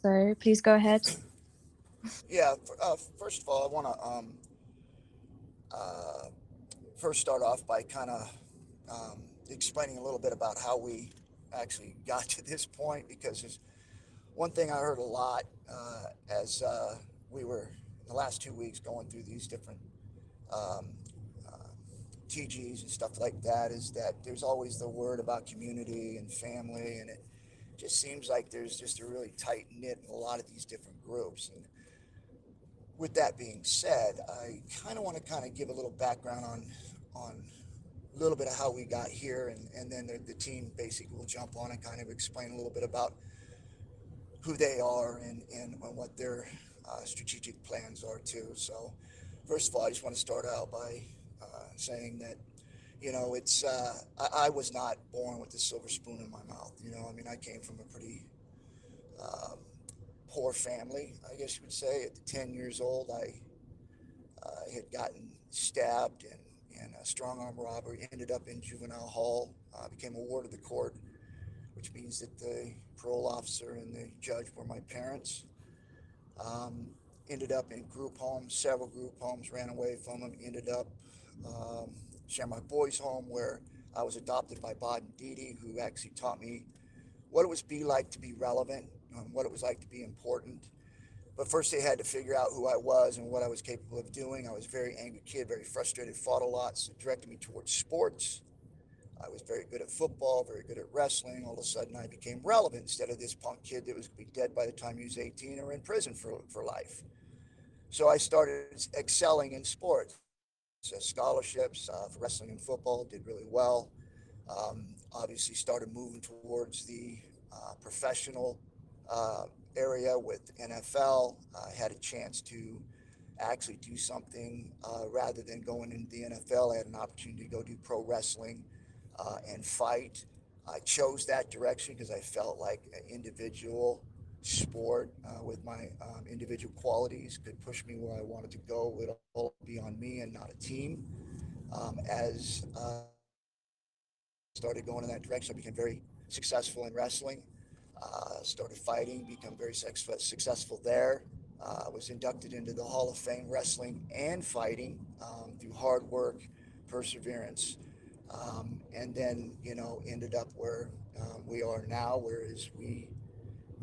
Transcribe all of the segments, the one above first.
So please go ahead. Yeah. First of all, I want to first start off by kind of explaining a little bit about how we actually got to this point, because there's one thing I heard a lot as we were in the last 2 weeks going through these different um, uh, TGs and stuff like that, is that there's always the word about community and family, and it just seems like there's just a really tight knit in a lot of these different groups. And with that being said, I kind of want to kind of give a little background on a little bit of how we got here, and then the team basically will jump on and kind of explain a little bit about who they are and what their strategic plans are too. So, first of all, I just want to start out by saying that it's I was not born with a silver spoon in my mouth. I mean, I came from a pretty um, poor family, I guess you would say. At the 10 years old, I had gotten stabbed in a strong arm robbery, ended up in juvenile hall, became a ward of the court, which means that the parole officer and the judge were my parents. Um, Ended up in group homes, several group homes, ran away from them, ended up um, Shamrock Boys Home, where I was adopted by Bod and Didi, who actually taught me what it was be like to be relevant, what it was like to be important. But first, they had to figure out who I was and what I was capable of doing. I was a very angry kid, very frustrated, fought a lot, so it directed me towards sports. I was very good at football, very good at wrestling. All of a sudden, I became relevant instead of this punk kid that was going to be dead by the time he was 18 or in prison for life. So I started excelling in sports, scholarships for wrestling and football, did really well. Obviously, started moving towards the professional uh, area with NFL. I had a chance to actually do something rather than going into the NFL. I had an opportunity to go do pro wrestling and fight. I chose that direction because I felt like an individual sport with my individual qualities could push me where I wanted to go. It all be on me and not a team. As started going in that direction, I became very successful in wrestling. Started fighting, become very successful there. Was inducted into the Hall of Fame wrestling and fighting through hard work, perseverance, and then ended up where we are now. Whereas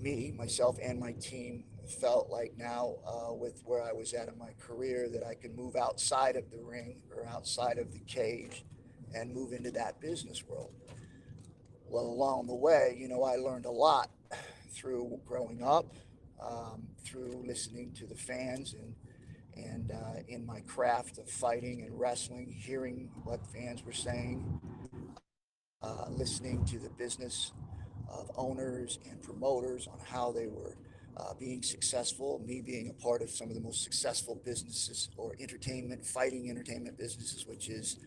me, myself, and my team felt like now with where I was at in my career that I could move outside of the ring or outside of the cage and move into that business world. Well, along the way, I learned a lot through growing up, through listening to the fans and in my craft of fighting and wrestling, hearing what fans were saying, listening to the business of owners and promoters on how they were being successful. Me being a part of some of the most successful businesses or entertainment, fighting entertainment businesses, which is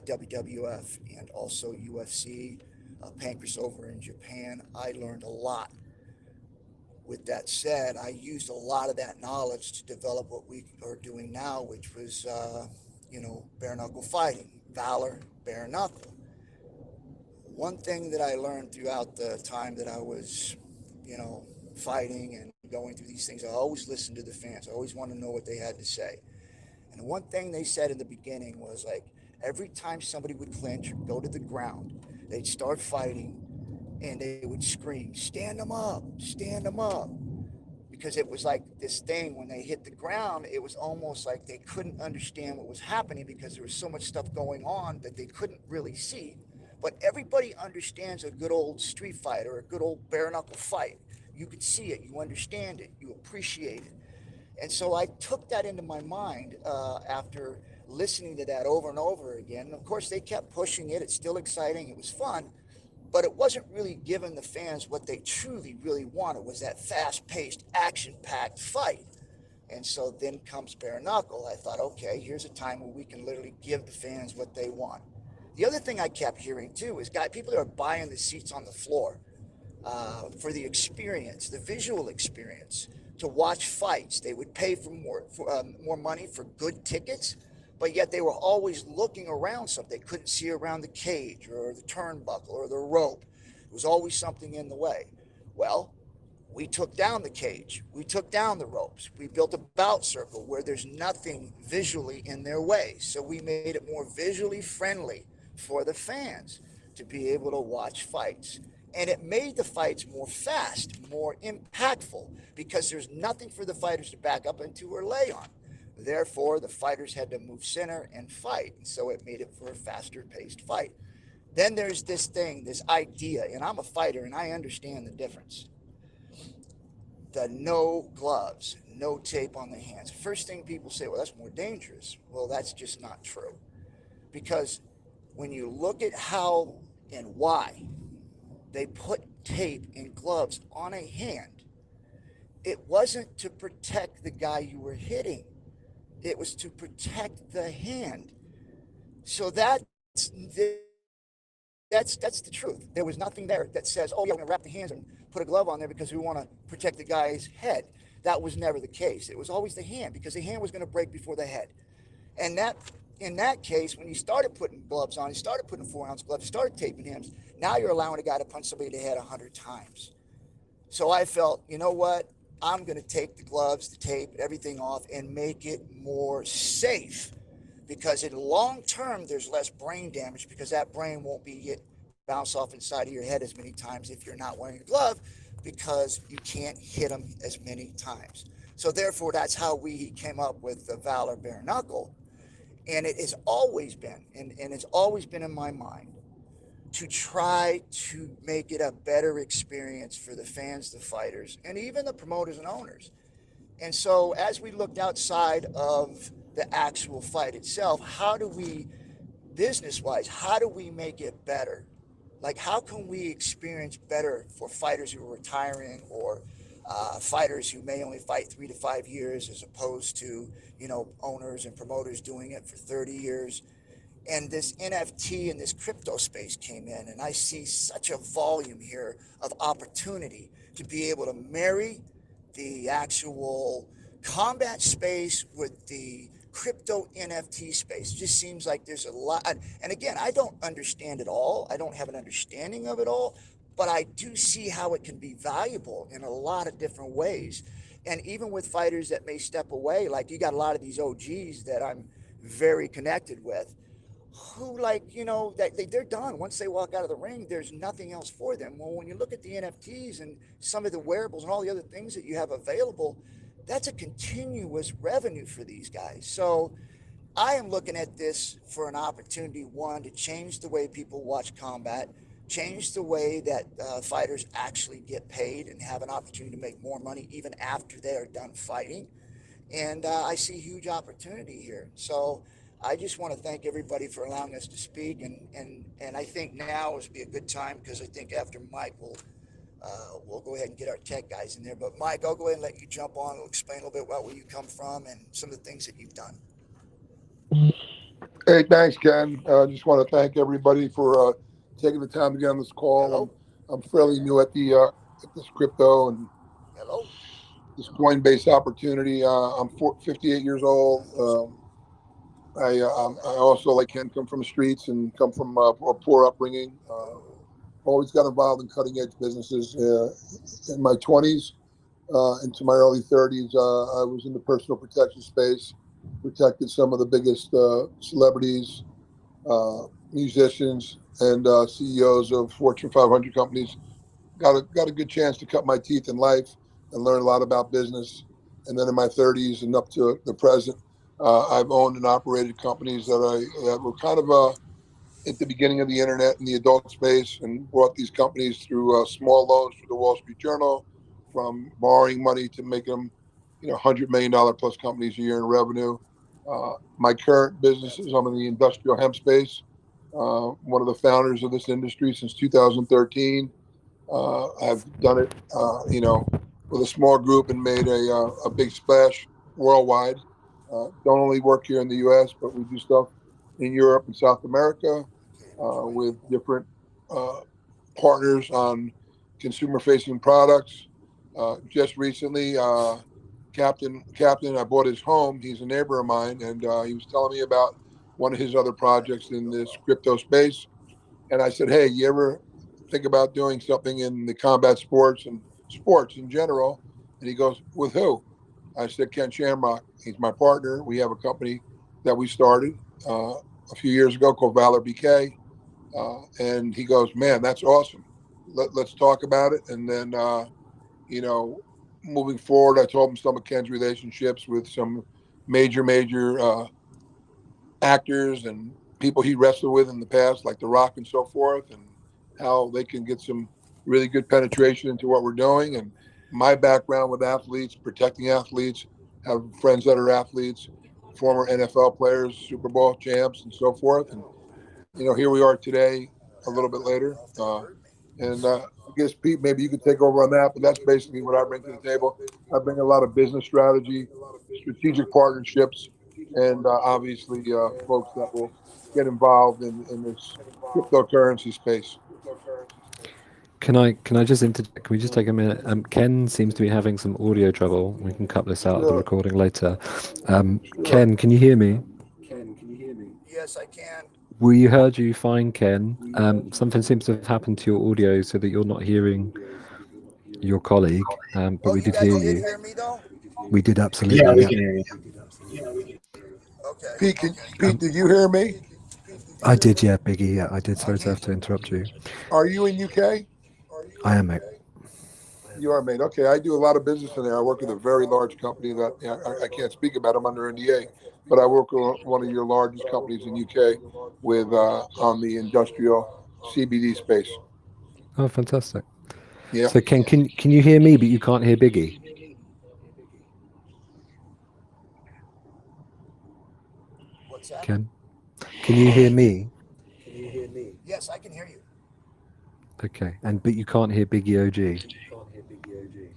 WWF and also UFC, Pancras over in Japan. I learned a lot. With that said, I used a lot of that knowledge to develop what we are doing now, which was, bare knuckle fighting, Valor, bare knuckle. One thing that I learned throughout the time that I was, fighting and going through these things, I always listened to the fans. I always wanted to know what they had to say. And one thing they said in the beginning was like, every time somebody would clinch or go to the ground, they'd start fighting and they would scream, stand them up. Because it was like this thing when they hit the ground, it was almost like they couldn't understand what was happening because there was so much stuff going on that they couldn't really see. But everybody understands a good old street fight or a good old bare knuckle fight. You can see it, you understand it, you appreciate it. And so I took that into my mind after listening to that over and over again. And of course, they kept pushing it. It's still exciting. It was fun, but it wasn't really giving the fans what they truly, really wanted was that fast-paced, action-packed fight. And so then comes bare knuckle. I thought, okay, here's a time where we can literally give the fans what they want. The other thing I kept hearing too is guys, people that are buying the seats on the floor for the experience, the visual experience, to watch fights. They would pay more money for good tickets, but yet they were always looking around something. They couldn't see around the cage or the turnbuckle or the rope. There was always something in the way. Well, We took down the cage, we took down the ropes, we built a bout circle where there's nothing visually in their way. So we made it more visually friendly for the fans to be able to watch fights. And it made the fights more fast, more impactful, because there's nothing for the fighters to back up into or lay on. Therefore, the fighters had to move center and fight. And so it made it for a faster paced fight. Then there's this thing, this idea, and I'm a fighter and I understand the difference. The no gloves, no tape on the hands. First thing people say, well, that's more dangerous. Well, that's just not true. Because when you look at how and why they put tape and gloves on a hand, it wasn't to protect the guy you were hitting, it was to protect the hand. So that's the truth. There was nothing there that says, "Oh yeah, we're gonna wrap the hands and put a glove on there because we want to protect the guy's head." That was never the case. It was always the hand because the hand was going to break before the head. And that, in that case, when you started putting gloves on, you started putting 4 ounce gloves, you started taping hands. Now you're allowing a guy to punch somebody in the head 100 times. So I felt, you know what? I'm going to take the gloves, the tape, everything off and make it more safe, because in long term there's less brain damage because that brain won't be get bounce off inside of your head as many times if you're not wearing a glove, because you can't hit them as many times. So therefore that's how we came up with the Valor bare knuckle. And it has always been, and it's always been in my mind, to try to make it a better experience for the fans, the fighters, and even the promoters and owners. And so, as we looked outside of the actual fight itself, how do we, business wise, how do we make it better? Like, how can we experience better for fighters who are retiring, or fighters who may only fight 3 to 5 years as opposed to, owners and promoters doing it for 30 years? And this NFT and this crypto space came in, and I see such a volume here of opportunity to be able to marry the actual combat space with the crypto NFT space. It just seems like there's a lot. And again, I don't understand it all. I don't have an understanding of it all, but I do see how it can be valuable in a lot of different ways. And even with fighters that may step away, like you got a lot of these OGs that I'm very connected with, who, like, that they're done once they walk out of the ring. There's nothing else for them. Well, when you look at the NFTs and some of the wearables and all the other things that you have available, that's a continuous revenue for these guys. So I am looking at this for an opportunity, one, to change the way people watch combat, change the way that fighters actually get paid and have an opportunity to make more money even after they are done fighting. And I see huge opportunity here. So I just want to thank everybody for allowing us to speak. And I think now would be a good time, because I think after Mike, we'll go ahead and get our tech guys in there. But Mike, I'll go ahead and let you jump on. We'll explain a little bit about where you come from and some of the things that you've done. Hey, thanks, Ken. Just want to thank everybody for taking the time to get on this call. Hello? I'm fairly new at the at this crypto and Hello? this Coinbase opportunity. 58 years old. I also, like Ken, come from the streets and come from a poor upbringing. Always got involved in cutting edge businesses. In my 20s into my early 30s, I was in the personal protection space, protected some of the biggest celebrities, musicians, and CEOs of Fortune 500 companies. Got a good chance to cut my teeth in life and learn a lot about business. And then in my 30s and up to the present, I've owned and operated companies that were kind of at the beginning of the internet in the adult space, and brought these companies through small loans through the Wall Street Journal, from borrowing money to make them, $100 million plus companies a year in revenue. My current business is I'm in the industrial hemp space. One of the founders of this industry since 2013. I've done it, with a small group and made a big splash worldwide. Don't only work here in the U.S., but we do stuff in Europe and South America Okay, we're joining. with different uh, partners on consumer-facing products. Just recently, Captain, I bought his home. He's a neighbor of mine, and he was telling me about one of his other projects in this crypto space. And I said, hey, you ever think about doing something in the combat sports? And sports in general. And he goes, with who? I said, Ken Shamrock. He's my partner. We have a company that we started a few years ago called Valor BK. And he goes, man, that's awesome. Let's talk about it. And then, you know, moving forward, I told him some of Ken's relationships with some major actors and people he wrestled with in the past, like The Rock and so forth, and how they can get some really good penetration into what we're doing. And my background with athletes, protecting athletes, have friends that are athletes, former NFL players, Super Bowl champs, and so forth. And, you know, here we are today, a little bit later. I guess, Pete, maybe you could take over on that, but that's basically what I bring to the table. I bring a lot of business strategy, strategic partnerships, and obviously folks that will get involved in this cryptocurrency space. Can I just interject? Can we just take a minute? Ken seems to be having some audio trouble. We can cut this out of the Sure. recording later. Sure. Ken, can you hear me? Yes, I can. We heard you fine, Ken. Something seems to have happened to your audio so that you're not hearing your colleague, but Oh, we you did guys hear did you. hear me though? We did Yeah, absolutely, we yeah. can hear you. Okay. Pete, did you hear me? I did, yeah, Biggie, yeah, I did. Sorry to Okay. have to interrupt you. Are you in UK? I am, mate. You are, mate. Okay, I do a lot of business in there. I work with a very large company that I can't speak about. I'm under NDA, but I work with one of your largest companies in UK with on the industrial CBD space. Oh, fantastic. Yeah. So, Ken, can you hear me, but you can't hear Biggie? What's that? Ken, can you hear me? Yes, I can hear you. Okay, but you can't hear Biggie OG.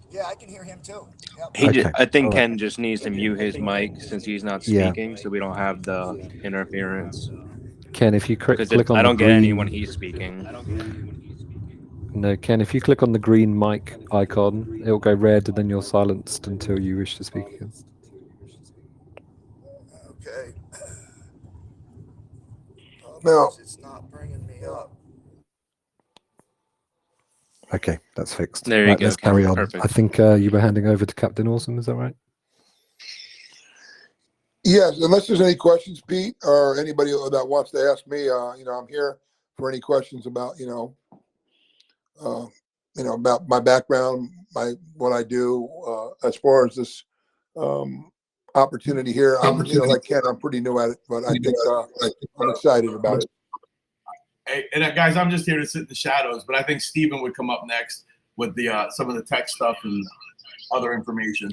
Yeah, I can hear him too. Yep. Okay, I think all right. Ken just needs to mute his mic since he's not Yeah. speaking, so we don't have the interference. Ken, if you Because click on I the don't get any when green, he's speaking. no, Ken, if you click on the green mic icon, it'll go red, and then you're silenced until you wish to speak again. Okay. Now, It's not bringing me up. Okay, that's fixed. There you Right, go, let's carry Ken. on. Perfect. I think you were handing over to Captain Awesome, is that right? yes, unless there's any questions, Pete, or anybody that wants to ask me, you know, I'm here for any questions about, about my background, what I do, as far as this opportunity here. Like Ken, I'm pretty new at it, but I think I'm excited about it. Hey, and guys, I'm just here to sit in the shadows, but I think Steven would come up next with the some of the tech stuff and other information.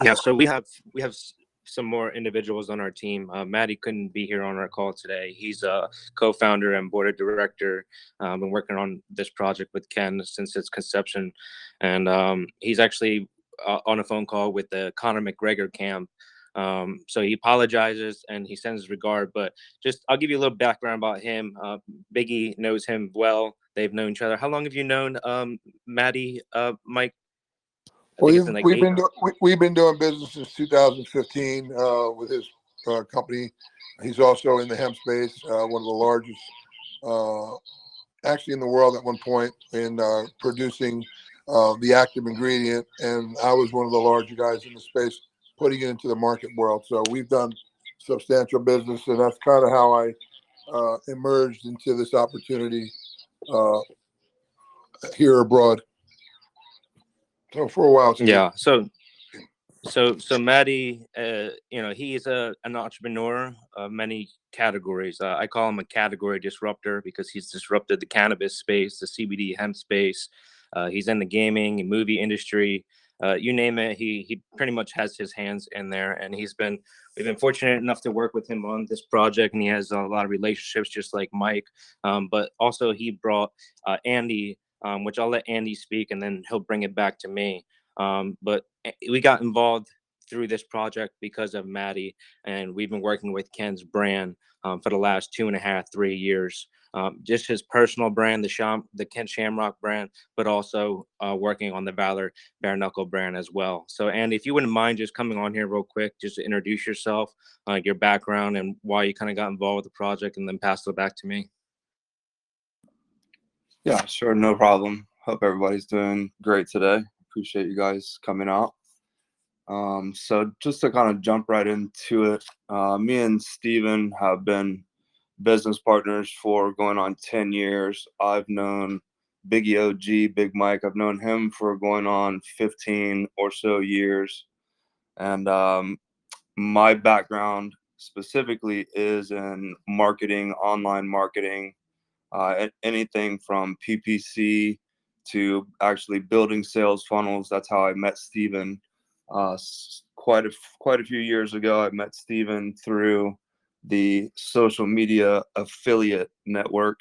Yeah, so we have some more individuals on our team. Maddie couldn't be here on our call today. He's a co-founder and board of director. Been working on this project with Ken since its conception, and he's actually on a phone call with the Conor McGregor camp. So he apologizes and he sends his regard. But just I'll give you a little background about him. Biggie knows him well. They've known each other. How long have you known Maddie, Mike? I think it's in like We've been doing business since 2015 with his company. He's also in the hemp space, one of the largest, actually in the world at one point, in producing the active ingredient. And I was one of the larger guys in the space, putting it into the market world. So we've done substantial business, and that's kind of how I emerged into this opportunity here abroad. So for a while, Steve. Yeah. So Maddie, he's an entrepreneur of many categories. I call him a category disruptor because he's disrupted the cannabis space, the CBD hemp space. He's in the gaming and movie industry. You name it, he pretty much has his hands in there, and we've been fortunate enough to work with him on this project, and he has a lot of relationships just like Mike. But also he brought Andy, which I'll let Andy speak, and then he'll bring it back to me. But we got involved through this project because of Maddie, and we've been working with Ken's brand for the last 2.5, 3 years. Just his personal brand, the Ken Shamrock brand, but also working on the Valor bare knuckle brand as well. So, Andy, if you wouldn't mind just coming on here real quick, just to introduce yourself, your background, and why you kind of got involved with the project, and then pass it back to me. Yeah, sure, no problem. Hope everybody's doing great today. Appreciate you guys coming out. So just to kind of jump right into it, me and Steven have been business partners for going on 10 years. I've known Biggie OG, Big Mike. I've known him for going on 15 or so years. And my background specifically is in marketing, online marketing, anything from PPC to actually building sales funnels. That's how I met Steven. Quite a few years ago, I met Steven through the social media affiliate network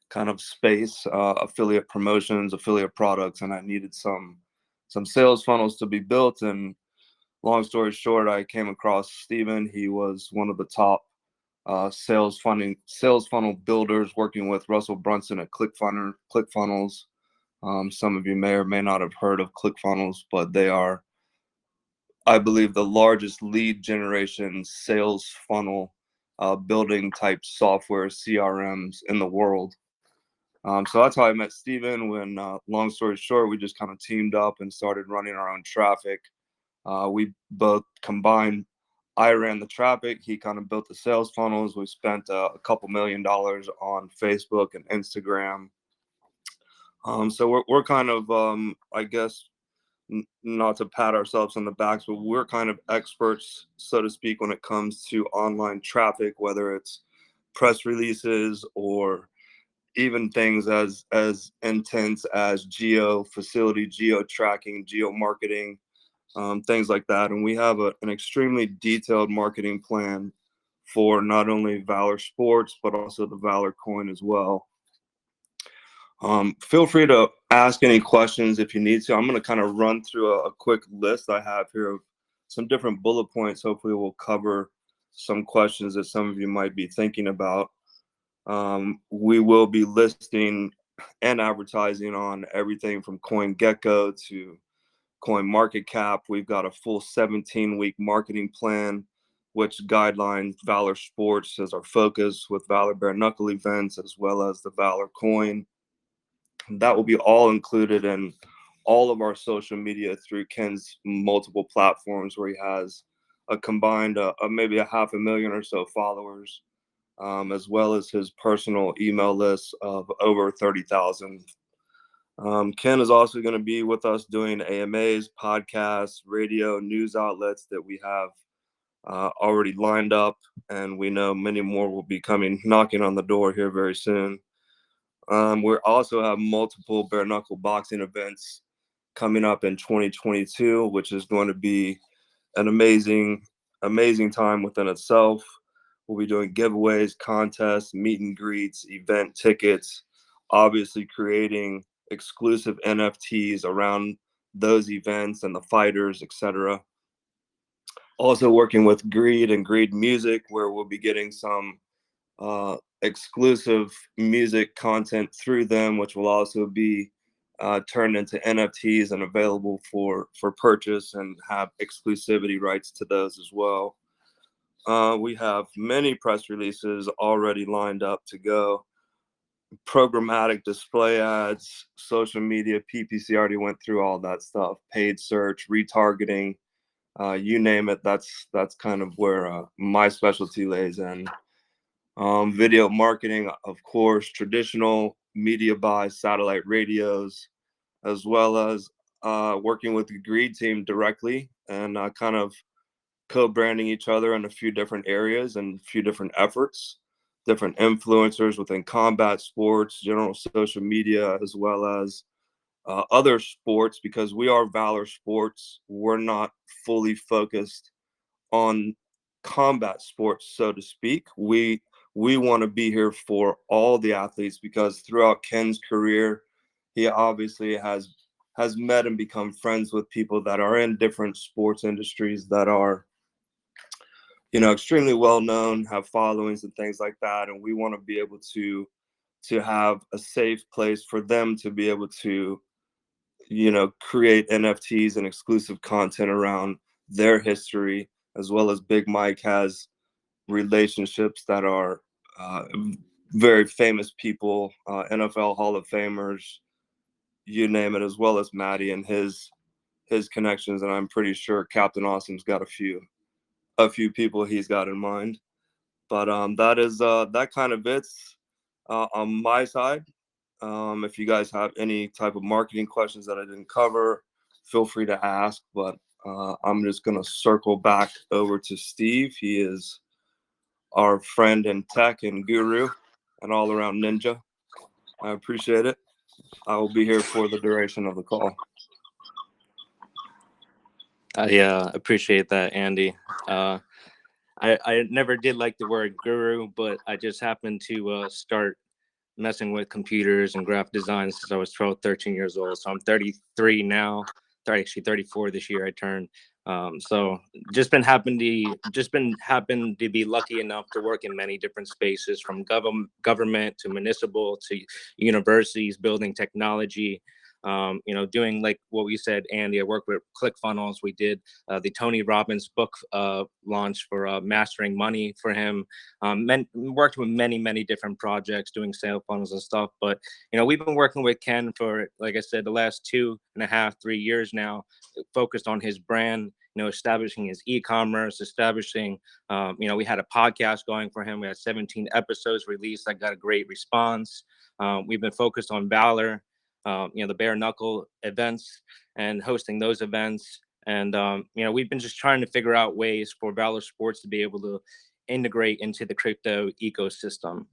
kind of space, affiliate promotions, affiliate products, and I needed some sales funnels to be built. And long story short, I came across Steven. He was one of the top sales funnel builders, working with Russell Brunson at ClickFunnels. Some of you may or may not have heard of ClickFunnels, but they are, I believe, the largest lead generation sales funnel building type software CRMs in the world. So that's how I met Steven. When, long story short, we just kind of teamed up and started running our own traffic. We both combined. I ran the traffic. He kind of built the sales funnels. We spent a couple $1 million on Facebook and Instagram. So we're kind of, I guess, not to pat ourselves on the backs, but we're kind of experts, so to speak, when it comes to online traffic, whether it's press releases or even things as intense as geo tracking, geo marketing, things like that. And we have an extremely detailed marketing plan for not only Valor Sports, but also the Valor coin as well. Feel free to ask any questions if you need to. I'm going to kind of run through a quick list I have here of some different bullet points. Hopefully we'll cover some questions that some of you might be thinking about. We will be listing and advertising on everything from CoinGecko to CoinMarketCap. We've got a full 17-week marketing plan, which guidelines Valor Sports as our focus, with Valor Bare Knuckle events, as well as the Valor coin. That will be all included in all of our social media through Ken's multiple platforms, where he has a combined maybe 500,000 or so followers, as well as his personal email list of over 30,000. Ken is also going to be with us doing AMAs, podcasts, radio, news outlets that we have already lined up, and we know many more will be knocking on the door here very soon. We also have multiple bare knuckle boxing events coming up in 2022, which is going to be an amazing time within itself. We'll be doing giveaways, contests, meet and greets, event tickets, obviously creating exclusive NFTs around those events and the fighters, etc. Also working with Greed and Greed Music, where we'll be getting some exclusive music content through them, which will also be turned into NFTs and available for purchase, and have exclusivity rights to those as well. We have many press releases already lined up to go. Programmatic display ads, social media, PPC, already went through all that stuff. Paid search, retargeting, you name it. That's kind of where my specialty lays in. Video marketing, of course, traditional media buys, satellite radios, as well as working with the Greed team directly and kind of co-branding each other in a few different areas and a few different efforts, different influencers within combat sports, general social media, as well as other sports, because we are Valor Sports. We're not fully focused on combat sports, so to speak. We want to be here for all the athletes, because throughout Ken's career, he obviously has met and become friends with people that are in different sports industries that are, extremely well known, have followings and things like that. And we want to be able to have a safe place for them to be able to, create NFTs and exclusive content around their history, as well as Big Mike has relationships that are very famous people, NFL Hall of Famers, you name it, as well as Maddie and his connections. And I'm pretty sure Captain Awesome's got a few people he's got in mind. But that is that kind of it's on my side. If you guys have any type of marketing questions that I didn't cover, feel free to ask. But I'm just gonna circle back over to Steve. He is our friend and tech and guru and all around ninja. I appreciate it. I will be here for the duration of the call. I appreciate that, Andy. I never did like the word guru, but I just happened to start messing with computers and graphic design since I was 12, 13 years old. So I'm 33 now. Actually 34 this year I turned. So just been happened to be lucky enough to work in many different spaces, from government to municipal to universities, building technology. Doing like what we said, Andy. I worked with ClickFunnels. We did the Tony Robbins book launch for Mastering Money for him. Worked with many different projects, doing sale funnels and stuff. But we've been working with Ken for, like I said, the last 2.5, 3 years now, focused on his brand. Establishing his e-commerce, establishing. We had a podcast going for him. We had 17 episodes released. I got a great response. We've been focused on Valor. The bare knuckle events and hosting those events. And, we've been just trying to figure out ways for Valor Sports to be able to integrate into the crypto ecosystem.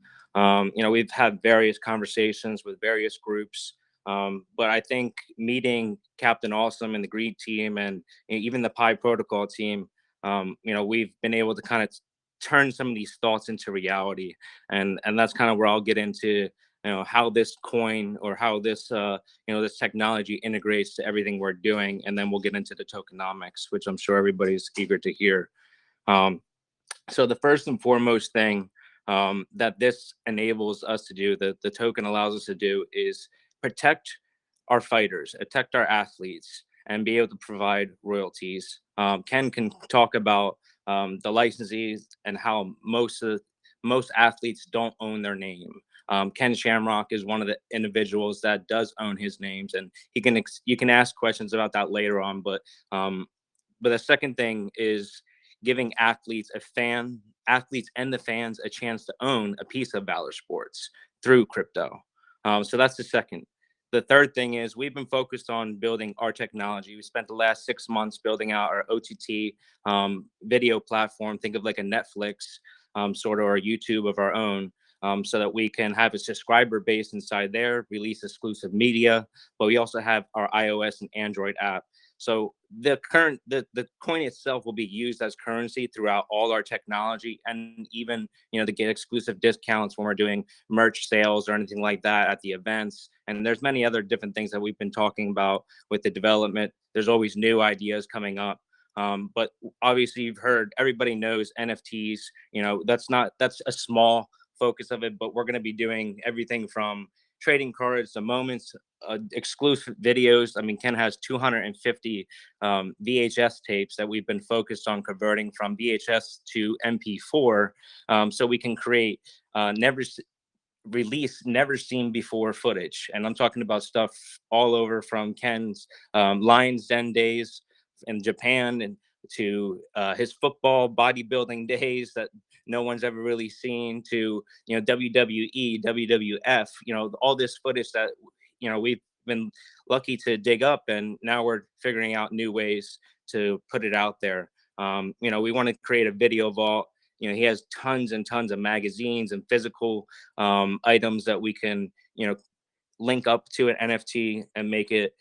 We've had various conversations with various groups, but I think meeting Captain Awesome and the Greed team and even the Pi Protocol team, we've been able to kind of turn some of these thoughts into reality. And that's kind of where I'll get into how this coin or how this this technology integrates to everything we're doing, and then we'll get into the tokenomics, which I'm sure everybody's eager to hear. So the first and foremost thing that this enables us to do, the token allows us to do, is protect our fighters, protect our athletes, and be able to provide royalties. Ken can talk about the licensees and how most athletes don't own their name. Ken Shamrock is one of the individuals that does own his names, and you can ask questions about that later on. But the second thing is giving athletes and the fans a chance to own a piece of Valor Sports through crypto. So that's the second. The third thing is we've been focused on building our technology. We spent the last 6 months building out our OTT video platform. Think of like a Netflix sort of, or a YouTube of our own. So that we can have a subscriber base inside there, release exclusive media, but we also have our iOS and Android app. So the coin itself will be used as currency throughout all our technology, and even to get exclusive discounts when we're doing merch sales or anything like that at the events. And there's many other different things that we've been talking about with the development. There's always new ideas coming up. But obviously you've heard, everybody knows NFTs. That's a small focus of it, but we're going to be doing everything from trading cards to moments, exclusive videos. I mean, Ken has 250 VHS tapes that we've been focused on converting from VHS to MP4, so we can create never seen before footage. And I'm talking about stuff all over, from Ken's Lions Den days in Japan, and to his football bodybuilding days that no one's ever really seen, to WWE, WWF, all this footage that we've been lucky to dig up, and now we're figuring out new ways to put it out there. We want to create a video vault. He has tons and tons of magazines and physical items that we can link up to an NFT and make it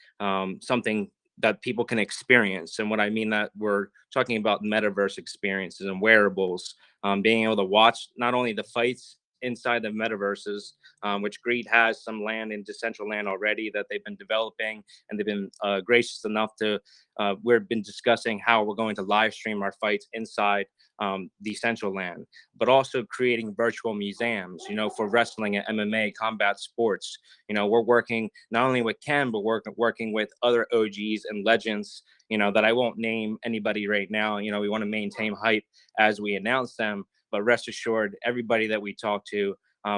something that people can experience. And what I mean that we're talking about metaverse experiences and wearables, being able to watch not only the fights inside the metaverses, which Greed has some land in Decentraland already that they've been developing, and they've been gracious enough to, we've been discussing how we're going to live stream our fights inside Decentraland, but also creating virtual museums, for wrestling and MMA combat sports. We're working not only with Ken, but working with other OGs and legends, that I won't name anybody right now. We want to maintain hype as we announce them, but rest assured, everybody that we talk to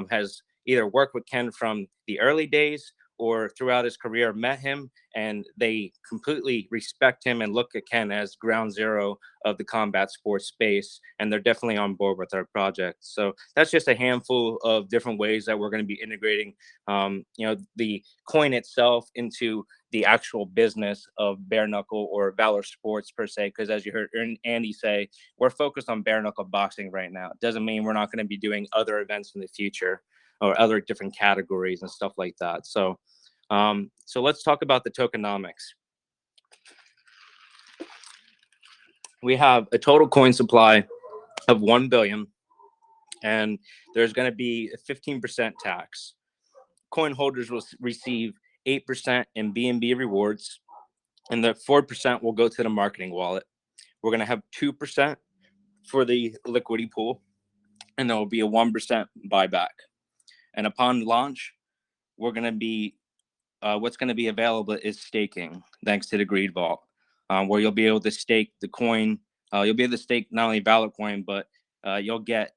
has either worked with Ken from the early days or throughout his career met him, and they completely respect him and look at Ken as ground zero of the combat sports space, and they're definitely on board with our project. So that's just a handful of different ways that we're going to be integrating, the coin itself into the actual business of bare knuckle or Valor Sports per se. Because as you heard Andy say, we're focused on bare knuckle boxing right now. It doesn't mean we're not going to be doing other events in the future or other different categories and stuff like that. So let's talk about the tokenomics. We have a total coin supply of 1 billion, and there's going to be a 15% tax. Coin holders will receive 8% in BNB rewards, and the 4% will go to the marketing wallet. We're going to have 2% for the liquidity pool, and there will be a 1% buyback. And upon launch, we're going to be what's going to be available is staking, thanks to the Greed Vault, where you'll be able to stake the coin. You'll be able to stake not only Valor coin, but you'll get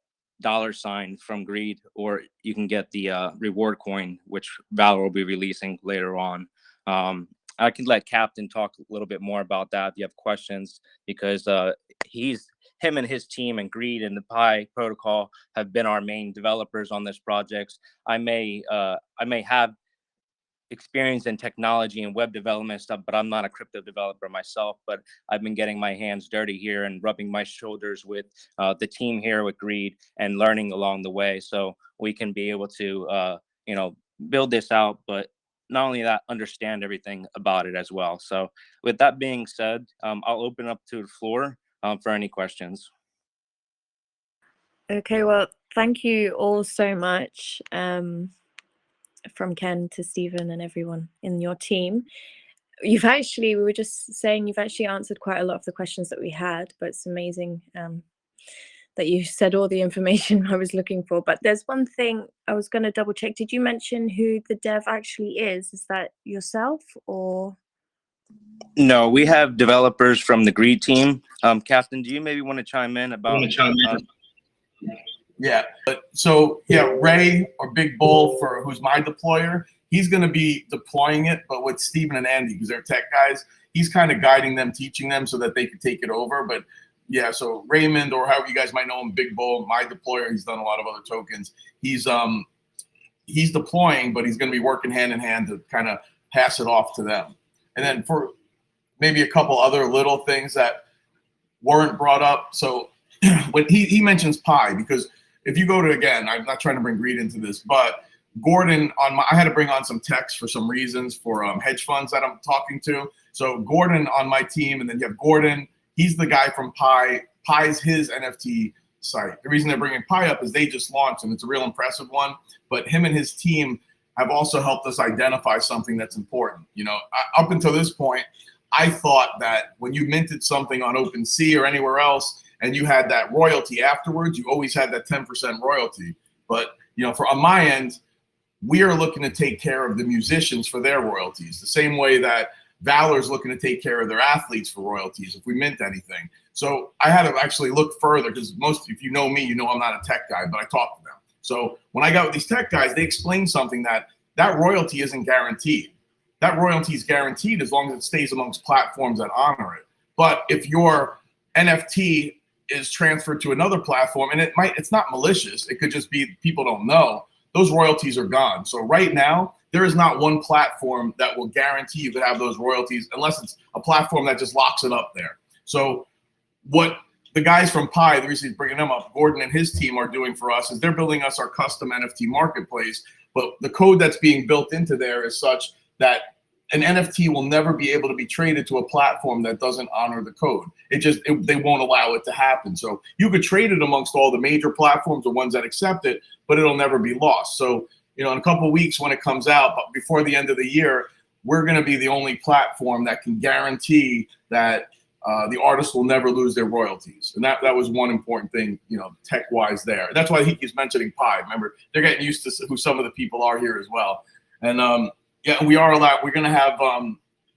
$sign from Greed, or you can get the reward coin, which Valor will be releasing later on. I can let Captain talk a little bit more about that if you have questions, because him and his team and Greed and the Pi protocol have been our main developers on this project. I may have experience in technology and web development stuff, but I'm not a crypto developer myself. But I've been getting my hands dirty here and rubbing my shoulders with the team here with Greed and learning along the way, so we can be able to build this out, but not only that, understand everything about it as well. So with that being said, I'll open up to the floor for any questions. Okay, well, thank you all so much, from Ken to Stephen and everyone in your team. We were just saying, you've actually answered quite a lot of the questions that we had, but it's amazing that you said all the information I was looking for. But there's one thing I was going to double check. Did you mention who the dev actually is? Is that yourself or? No, we have developers from the Greed team. Captain, do you maybe want to chime in about? Yeah. So Ray or Big Bull, who's my deployer, he's going to be deploying it, but with Steven and Andy, because they're tech guys, he's kind of guiding them, teaching them so that they can take it over. But yeah, so Raymond, or however you guys might know him, Big Bull, my deployer, he's done a lot of other tokens. He's deploying, but he's going to be working hand in hand to kind of pass it off to them. And then for maybe a couple other little things that weren't brought up. So when he mentions Pi, because if you go to, again, I'm not trying to bring Greed into this, but Gordon I had to bring on some techs for some reasons for hedge funds that I'm talking to. So Gordon on my team, and then you have Gordon. He's the guy from Pi. Pi's his NFT site. The reason they're bringing Pi up is they just launched, and it's a real impressive one. But him and his team have also helped us identify something that's important. Up until this point, I thought that when you minted something on OpenSea or anywhere else, and you had that royalty afterwards, you always had that 10% royalty. But on my end, we are looking to take care of the musicians for their royalties, the same way that Valor's looking to take care of their athletes for royalties if we mint anything. So I had to actually look further, because if you know me, you know I'm not a tech guy, but I talk to them. So when I got with these tech guys, they explained something that royalty isn't guaranteed. That royalty is guaranteed as long as it stays amongst platforms that honor it. But if your NFT is transferred to another platform, and it's not malicious, it could just be people don't know, those royalties are gone. So right now, there is not one platform that will guarantee you to have those royalties unless it's a platform that just locks it up there. So what the guys from Pi, the reason he's bringing them up, Gordon and his team are doing for us is they're building us our custom NFT marketplace, but the code that's being built into there is such that an NFT will never be able to be traded to a platform that doesn't honor the code. They won't allow it to happen. So you could trade it amongst all the major platforms, the ones that accept it, but it'll never be lost. So, in a couple of weeks when it comes out, but before the end of the year, we're going to be the only platform that can guarantee that the artist will never lose their royalties. And that was one important thing, tech-wise there. That's why he keeps mentioning Pi. Remember, they're getting used to who some of the people are here as well. And yeah, we are allowed. We're going to have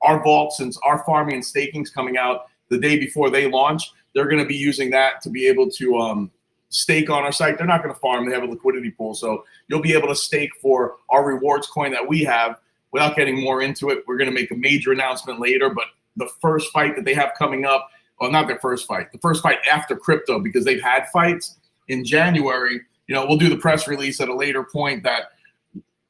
our vault, since our farming and staking's coming out the day before they launch. They're going to be using that to be able to stake on our site. They're not going to farm. They have a liquidity pool. So you'll be able to stake for our rewards coin that we have without getting more into it, we're going to make a major announcement later. But the first fight that they have coming up, well, not their first fight, the first fight after crypto, because they've had fights in January. You know, we'll do the press release at a later point that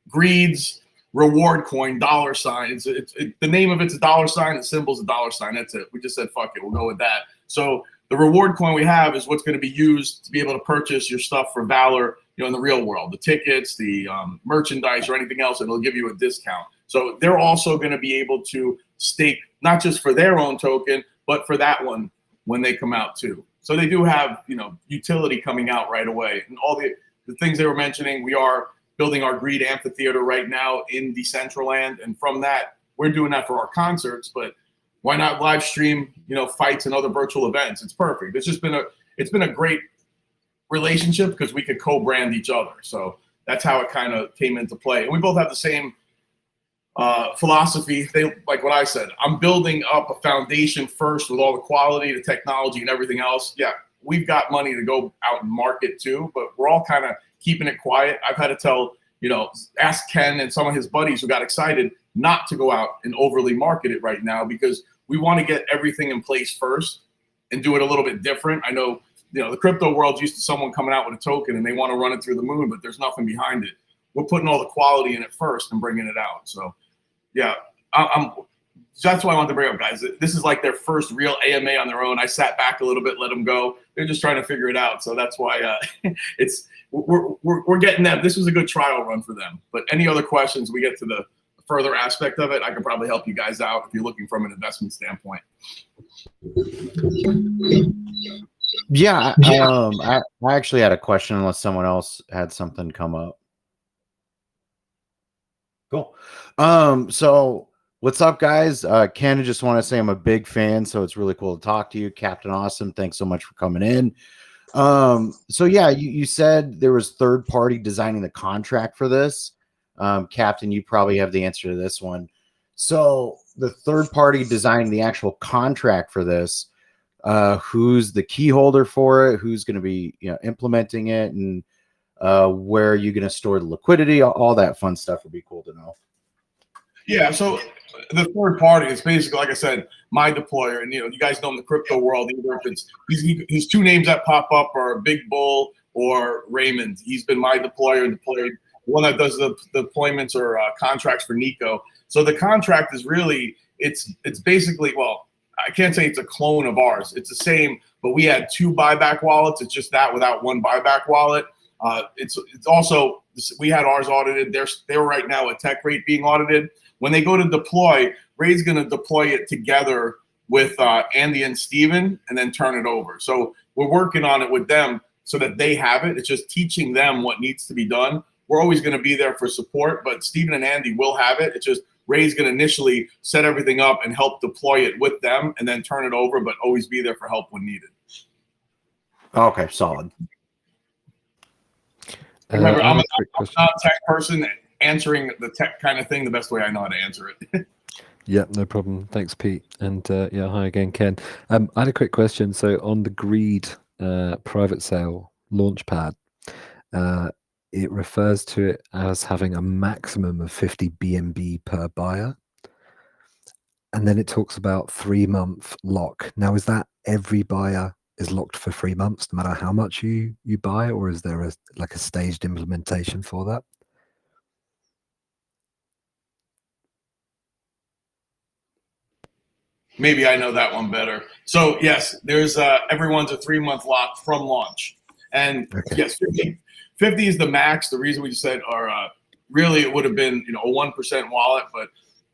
Greed's reward coin, $. The name of it's a $. The symbol's a $. That's it. We just said, fuck it, we'll go with that. So the reward coin we have is what's going to be used to be able to purchase your stuff for Valor, you know, in the real world, the tickets, the merchandise, or anything else, and it'll give you a discount. So they're also going to be able to stake not just for their own token, but for that one when they come out too. So they do have, you know, utility coming out right away. And all the things they were mentioning, we are building our Greed Amphitheater right now in Decentraland. And from that, we're doing that for our concerts, but why not live stream, you know, fights and other virtual events? It's perfect. It's been a great relationship because we could co-brand each other. So that's how it kind of came into play. And we both have the same philosophy. They, like what I said, I'm building up a foundation first with all the quality, the technology, and everything else. Yeah, we've got money to go out and market too, but we're all kind of keeping it quiet. I've had to tell, you know, ask Ken and some of his buddies who got excited not to go out and overly market it right now because we want to get everything in place first and do it a little bit different. I know, you know, the crypto world's used to someone coming out with a token and they want to run it through the moon, but there's nothing behind it. We're putting all the quality in it first and bringing it out. So, yeah, so that's why I wanted to bring up, guys. This is like their first real AMA on their own. I sat back a little bit, let them go. They're just trying to figure it out. So that's why we're getting them. This was a good trial run for them. But any other questions, we get to the further aspect of it, I can probably help you guys out if you're looking from an investment standpoint. Yeah, I actually had a question unless someone else had something come up. Cool. So what's up, guys? Ken, I just want to say I'm a big fan, so it's really cool to talk to you. Captain Awesome, thanks so much for coming in. So yeah, you said there was third party designing the contract for this. Captain, you probably have the answer to this one. So the third party designing the actual contract for this, who's the key holder for it, who's going to be, you know, implementing it, and where are you going to store the liquidity? All that fun stuff would be cool to know. Yeah, so the third party is basically, like I said, my deployer, and you know, you guys know in the crypto world, either if it's his two names that pop up are Big Bull or Raymond. He's been my deployer and deployed one that does the deployments or contracts for Nico. So the contract is really it's basically, well, I can't say it's a clone of ours. It's the same, but we had two buyback wallets. It's just that without one buyback wallet. It's also, we had ours audited. They're right now at Tech Rate being audited. When they go to deploy, Ray's going to deploy it together with Andy and Steven and then turn it over. So we're working on it with them so that they have it. It's just teaching them what needs to be done. We're always going to be there for support, but Steven and Andy will have it. It's just Ray's going to initially set everything up and help deploy it with them and then turn it over, but always be there for help when needed. Okay, solid. Remember, I'm not a tech person. Answering the tech kind of thing the best way I know how to answer it. Yeah, no problem. Thanks, Pete. And yeah, hi again, Ken. I had a quick question. So on the Greed private sale launchpad, it refers to it as having a maximum of 50 BNB per buyer. And then it talks about 3-month lock. Now, is that every buyer is locked for 3 months, no matter how much you buy, or is there a staged implementation for that? Maybe I know that one better. So yes, there's everyone's a 3-month lock from launch, and okay. Yes, 50 is the max. The reason we said really it would have been, you know, a 1% wallet, but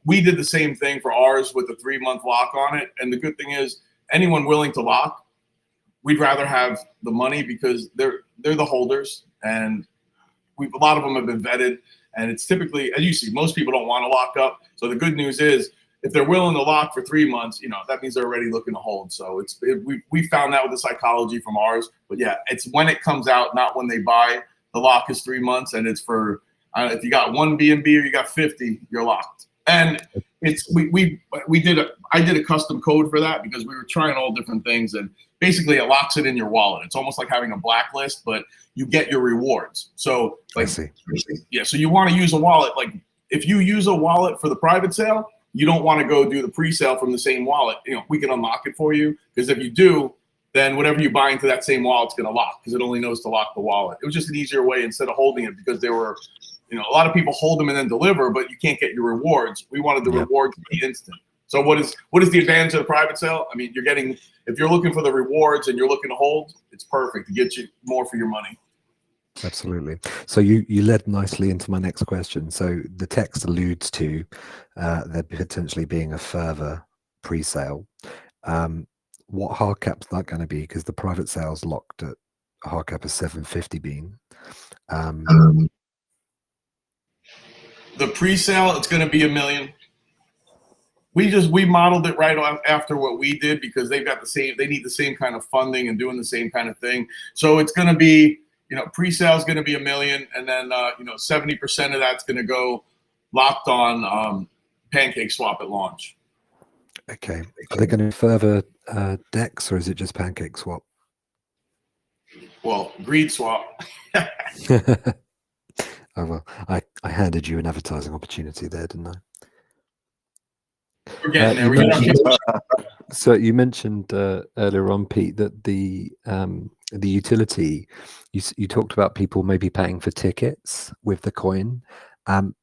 we did the same thing for ours with a 3-month lock on it. And the good thing is, anyone willing to lock, we'd rather have the money because they're the holders, and a lot of them have been vetted. And it's typically, as you see, most people don't want to lock up. So the good news is, if they're willing to lock for 3 months, you know, that means they're already looking to hold. So we found that with the psychology from ours. But yeah, it's when it comes out, not when they buy. The lock is 3 months, and it's for if you got 1 BNB or you got 50, you're locked. And it's I did a custom code for that because we were trying all different things, and basically it locks it in your wallet. It's almost like having a blacklist, but you get your rewards. So like, yeah, so you want to use a wallet like if you use a wallet for the private sale, you don't want to go do the pre-sale from the same wallet. We can unlock it for you, because if you do, then whatever you buy into that same wallet's going to lock, because it only knows to lock the wallet. It was just an easier way instead of holding it, because there were, a lot of people hold them and then deliver, but you can't get your rewards. We wanted the reward to be instant. So what is the advantage of the private sale? I mean, if you're looking for the rewards and you're looking to hold, it's perfect to get you more for your money. Absolutely. So you led nicely into my next question. So the text alludes to there potentially being a further pre-sale. What hard cap's that going to be? Because the private sale's locked at a hard cap of 750 bean. The pre-sale, it's going to be $1 million. We modeled it right after what we did, because they need the same kind of funding and doing the same kind of thing. So it's going to be, pre-sale is going to be $1 million, and then 70% of that's going to go locked on Pancake Swap at launch. Okay. Are they going to further DEX, or is it just Pancake Swap? Well, Greed Swap. Oh, well, I handed you an advertising opportunity there, didn't I? We're getting there. So you mentioned earlier on, Pete, that the utility, you talked about people maybe paying for tickets with the coin.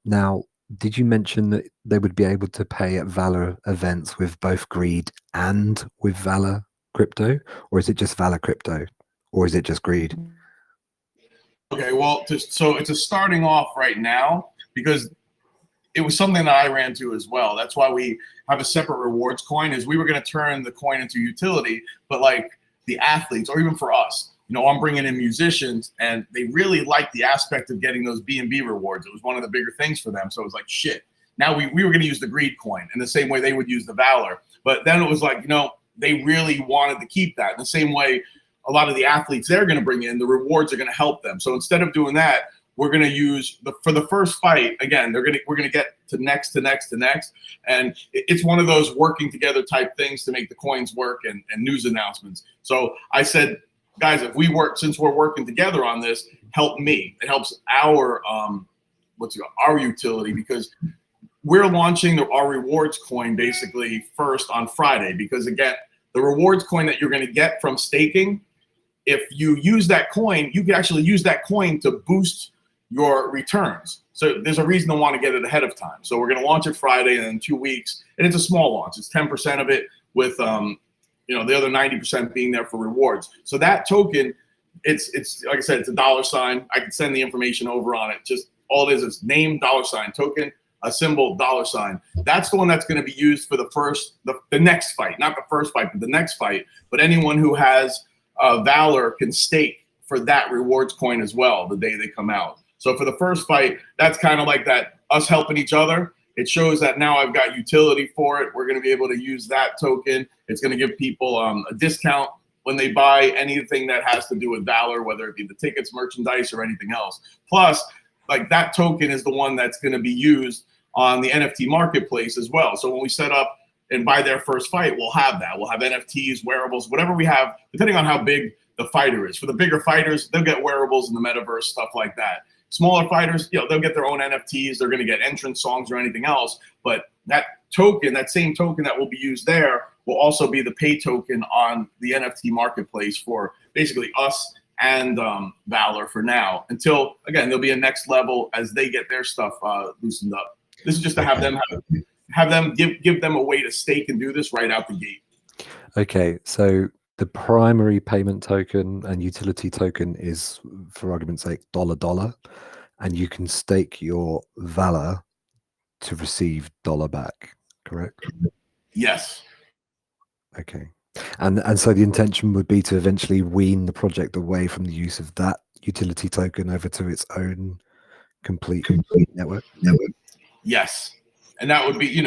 Now, did you mention that they would be able to pay at Valor events with both Greed and with Valor crypto, or is it just Valor crypto, or is it just Greed? Okay, well, so it's a starting off right now, because it was something that I ran to as well. That's why we have a separate rewards coin, is we were going to turn the coin into utility, but like the athletes, or even for us, I'm bringing in musicians, and they really like the aspect of getting those B&B rewards. It was one of the bigger things for them. So it was like, shit. Now we were going to use the Greed coin in the same way they would use the Valor. But then it was like, they really wanted to keep that in the same way. A lot of the athletes they're going to bring in, the rewards are going to help them. So instead of doing that, we're going to use for the first fight, again, we're going to get to next. And it's one of those working together type things to make the coins work, and news announcements. So I said, guys, since we're working together on this, help me. It helps our utility, because we're launching our rewards coin basically first on Friday, because again, the rewards coin that you're going to get from staking, if you use that coin, you can actually use that coin to boost your returns. So there's a reason to want to get it ahead of time. So we're going to launch it Friday, and in 2 weeks, and it's a small launch. It's 10% of it, with the other 90% being there for rewards. So that token, it's like I said, it's a $. I can send the information over on it. Just all it is name $, token, a symbol $. That's the one that's going to be used for the next fight, not the first fight, but the next fight. But anyone who has Valor can stake for that rewards coin as well the day they come out. So for the first fight, that's kind of like that, us helping each other. It shows that now I've got utility for it. We're going to be able to use that token. It's going to give people a discount when they buy anything that has to do with Valor, whether it be the tickets, merchandise, or anything else. Plus, like, that token is the one that's going to be used on the NFT marketplace as well. So when we set up and buy their first fight, we'll have that. We'll have NFTs, wearables, whatever we have, depending on how big the fighter is. For the bigger fighters, they'll get wearables in the metaverse, stuff like that. Smaller fighters, they'll get their own NFTs. They're going to get entrance songs or anything else. But that token, that same token that will be used there, will also be the pay token on the NFT marketplace for basically us and Valor for now. Until, again, there'll be a next level as they get their stuff loosened up. This is just to have them give them a way to stake and do this right out the gate. Okay, so the primary payment token and utility token is, for argument's sake, $, and you can stake your Valor to receive $, back, correct? Yes. Okay. And so the intention would be to eventually wean the project away from the use of that utility token over to its own complete network. Yes. And that would be,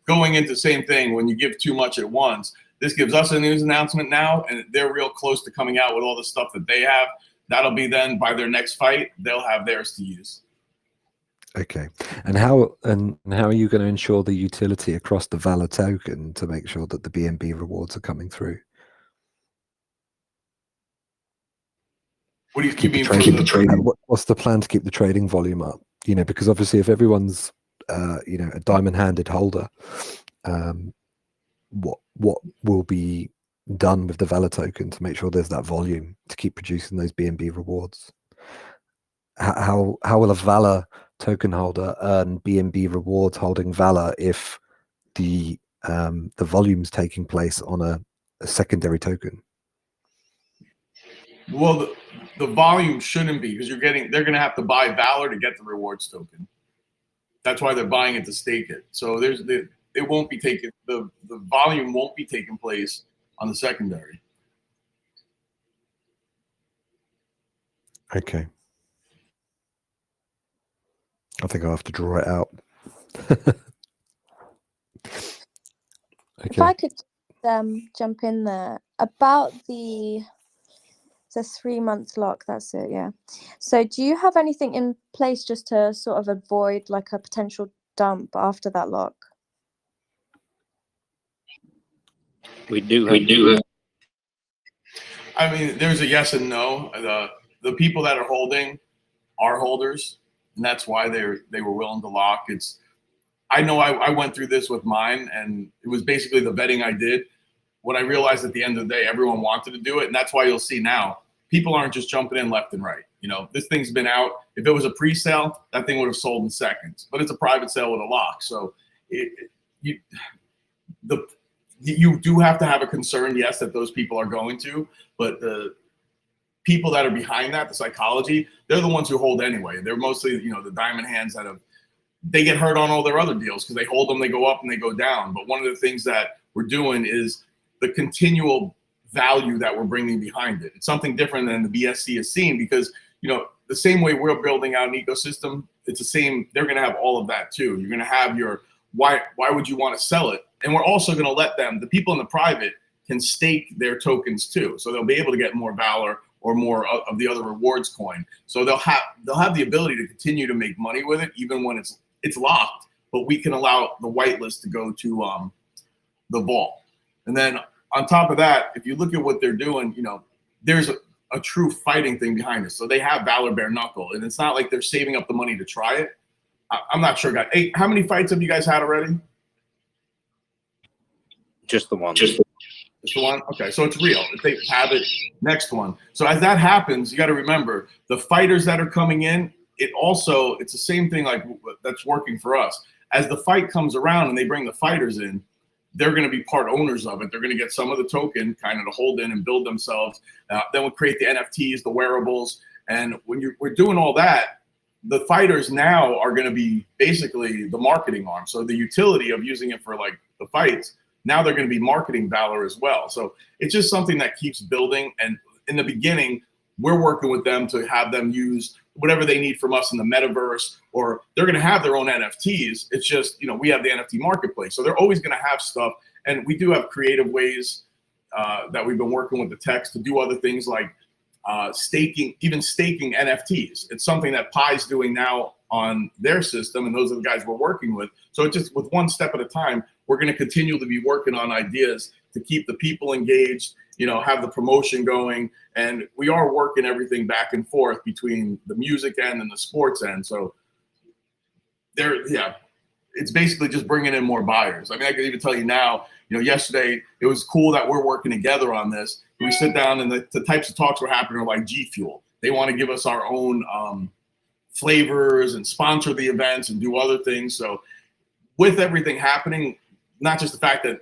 going into the same thing, when you give too much at once. This gives us a news announcement now, and they're real close to coming out with all the stuff that they have. That'll be then by their next fight, they'll have theirs to use. Okay. And how are you going to ensure the utility across the Valor token to make sure that the BNB rewards are coming through? What do you keep mean? the trading? What's the plan to keep the trading volume up? Because obviously, if everyone's a diamond-handed holder, what will be done with the Valor token to make sure there's that volume to keep producing those BNB rewards? How will a Valor token holder earn BNB rewards holding Valor if the volume's taking place on a secondary token? Well, the volume shouldn't be, because they're going to have to buy Valor to get the rewards token. That's why they're buying it to stake it. So it won't be taken. The volume won't be taking place on the secondary. Okay. I think I'll have to draw it out. If I could jump in there about the 3-month lock, that's it, yeah. So do you have anything in place just to sort of avoid like a potential dump after that lock? We do. I mean, there's a yes and no. The people that are holding are holders, and that's why they were willing to lock. I know I went through this with mine, and it was basically the vetting I did. What I realized at the end of the day, everyone wanted to do it, and that's why you'll see now people aren't just jumping in left and right. This thing's been out. If it was a pre-sale, that thing would have sold in seconds, but it's a private sale with a lock. So you do have to have a concern, yes, that those people are going to, but the people that are behind that, the psychology, they're the ones who hold anyway. They're mostly, the diamond hands they get hurt on all their other deals because they hold them, they go up and they go down. But one of the things that we're doing is the continual value that we're bringing behind it. It's something different than the BSC is seeing, because, the same way we're building out an ecosystem, it's the same. They're going to have all of that too. You're going to have your, why would you want to sell it? And we're also going to let the people in the private can stake their tokens too. So they'll be able to get more Valor or more of the other rewards coin. So they'll have the ability to continue to make money with it, even when it's locked, but we can allow the whitelist to go to the vault. And then on top of that, if you look at what they're doing, there's a true fighting thing behind this. So they have Valor bare knuckle, and it's not like they're saving up the money to try it. I'm not sure, guys. Hey, how many fights have you guys had already? Just the one. Just the one? Okay, so it's real. If they have it, next one. So as that happens, you got to remember, the fighters that are coming in, it's the same thing like that's working for us. As the fight comes around and they bring the fighters in, they're going to be part owners of it. They're going to get some of the token kind of to hold in and build themselves. Then we'll create the NFTs, the wearables. And when we're doing all that, the fighters now are going to be basically the marketing arm. So the utility of using it for like the fights, now they're going to be marketing Valor as well. So it's just something that keeps building. And in the beginning, we're working with them to have them use whatever they need from us in the metaverse, or they're going to have their own NFTs. It's just, we have the NFT marketplace. So they're always going to have stuff. And we do have creative ways that we've been working with the techs to do other things like staking NFTs. It's something that Pi's doing now on their system, and those are the guys we're working with. So it's just with one step at a time, we're going to continue to be working on ideas to keep the people engaged, have the promotion going. And we are working everything back and forth between the music end and the sports end. So it's basically just bringing in more buyers. I mean, I could even tell you now, yesterday, it was cool that we're working together on this. We sit down and the types of talks we're happening are like G Fuel. They want to give us our own flavors and sponsor the events and do other things. So with everything happening, not just the fact that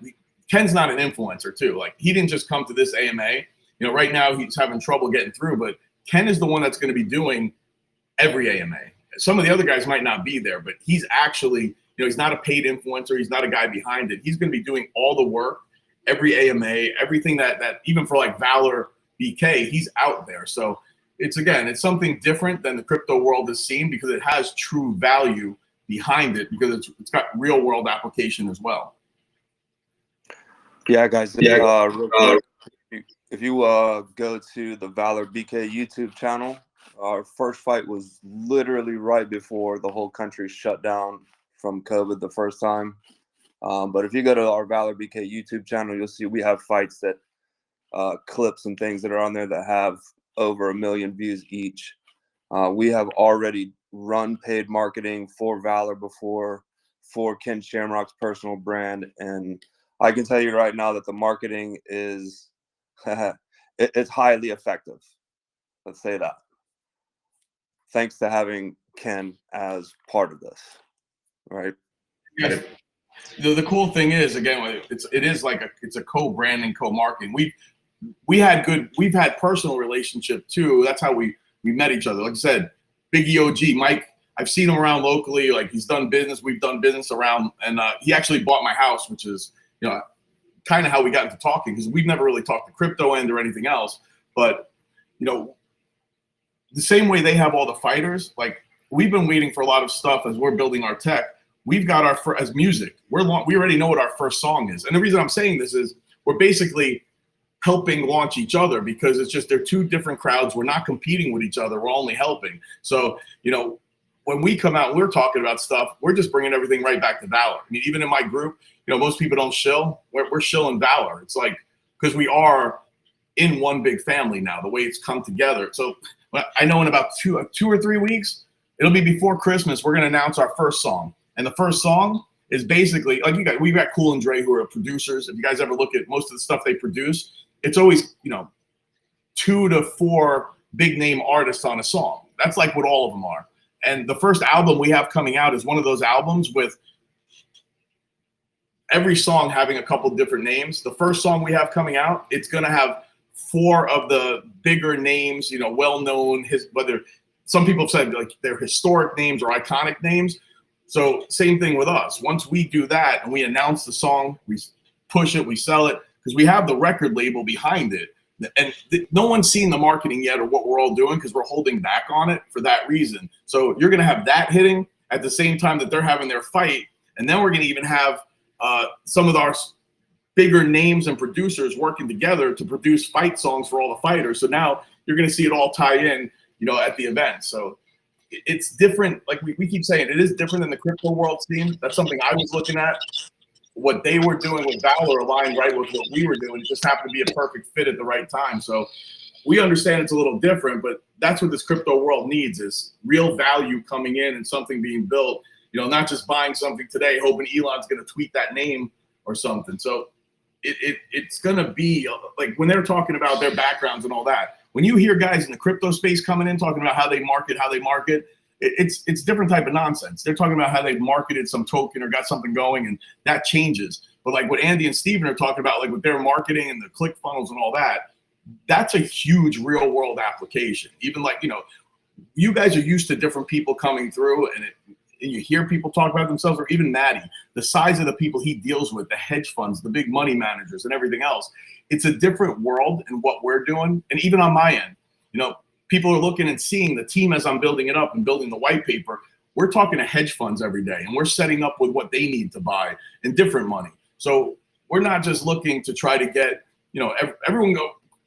Ken's not an influencer too. Like, he didn't just come to this AMA. Right now he's having trouble getting through, but Ken is the one that's going to be doing every AMA. Some of the other guys might not be there, but he's actually, he's not a paid influencer. He's not a guy behind it. He's going to be doing all the work, every AMA, everything that even for like Valor BK, he's out there. So it's something different than the crypto world has seen, because it has true value behind it, because it's got real world application as well. Yeah, guys. If you go to the Valor BK YouTube channel, our first fight was literally right before the whole country shut down from COVID the first time. But if you go to our Valor BK YouTube channel, you'll see we have fights that clips and things that are on there that have over 1 million views each. We have already run paid marketing for Valor before. for Ken Shamrock's personal brand. And I can tell you right now that the marketing is it's highly effective. Let's say that. Thanks to having Ken as part of this, right? Yes. The cool thing is, again, it is like it's a co-branding, co-marketing. We've had personal relationship too. That's how we met each other. Like I said, Biggie OG, Mike, I've seen him around locally. Like he's done business. We've done business around, and he actually bought my house, which is, kind of how we got into talking, because we've never really talked the crypto end or anything else. But, the same way they have all the fighters, like we've been waiting for a lot of stuff as we're building our tech. We've got as music. We already know what our first song is. And the reason I'm saying this is we're basically helping launch each other, because it's just, they're two different crowds. We're not competing with each other. We're only helping. So, when we come out and we're talking about stuff, we're just bringing everything right back to Valor. I mean, even in my group, most people don't shill. We're shilling Valor. It's like, because we are in one big family now, the way it's come together. So I know in about 2 or 3 weeks, it'll be before Christmas, we're going to announce our first song. And the first song is basically, like we've got Cool and Dre, who are producers. If you guys ever look at most of the stuff they produce, it's always, 2 to 4 big name artists on a song. That's like what all of them are. And the first album we have coming out is one of those albums with every song having a couple different names. The first song we have coming out, it's going to have 4 of the bigger names, well-known, whether some people have said like they're historic names or iconic names. So same thing with us. Once we do that and we announce the song, we push it, we sell it, because we have the record label behind it. And no one's seen the marketing yet or what we're all doing, because we're holding back on it for that reason. So you're going to have that hitting at the same time that they're having their fight. And then we're going to even have some of our bigger names and producers working together to produce fight songs for all the fighters. So now you're going to see it all tie in, at the event. So it's different. Like we keep saying, it is different than the crypto world scene. That's something I was looking at. What they were doing with Valor aligned right with what we were doing. It just happened to be a perfect fit at the right time. So we understand it's a little different, but that's what this crypto world needs, is real value coming in and something being built, not just buying something today, hoping Elon's going to tweet that name or something. So it's going to be like when they're talking about their backgrounds and all that, when you hear guys in the crypto space coming in, talking about how they market, it's different type of nonsense. They're talking about how they marketed some token or got something going, and that changes. But like what Andy and Steven are talking about, like with their marketing and the click funnels and all that, that's a huge real world application. Even like, you guys are used to different people coming through, and you hear people talk about themselves, or even Maddie, the size of the people he deals with, the hedge funds, the big money managers and everything else. It's a different world in what we're doing. And even on my end, people are looking and seeing the team as I'm building it up and building the white paper. We're talking to hedge funds every day, and we're setting up with what they need to buy and different money. So we're not just looking to try to get, everyone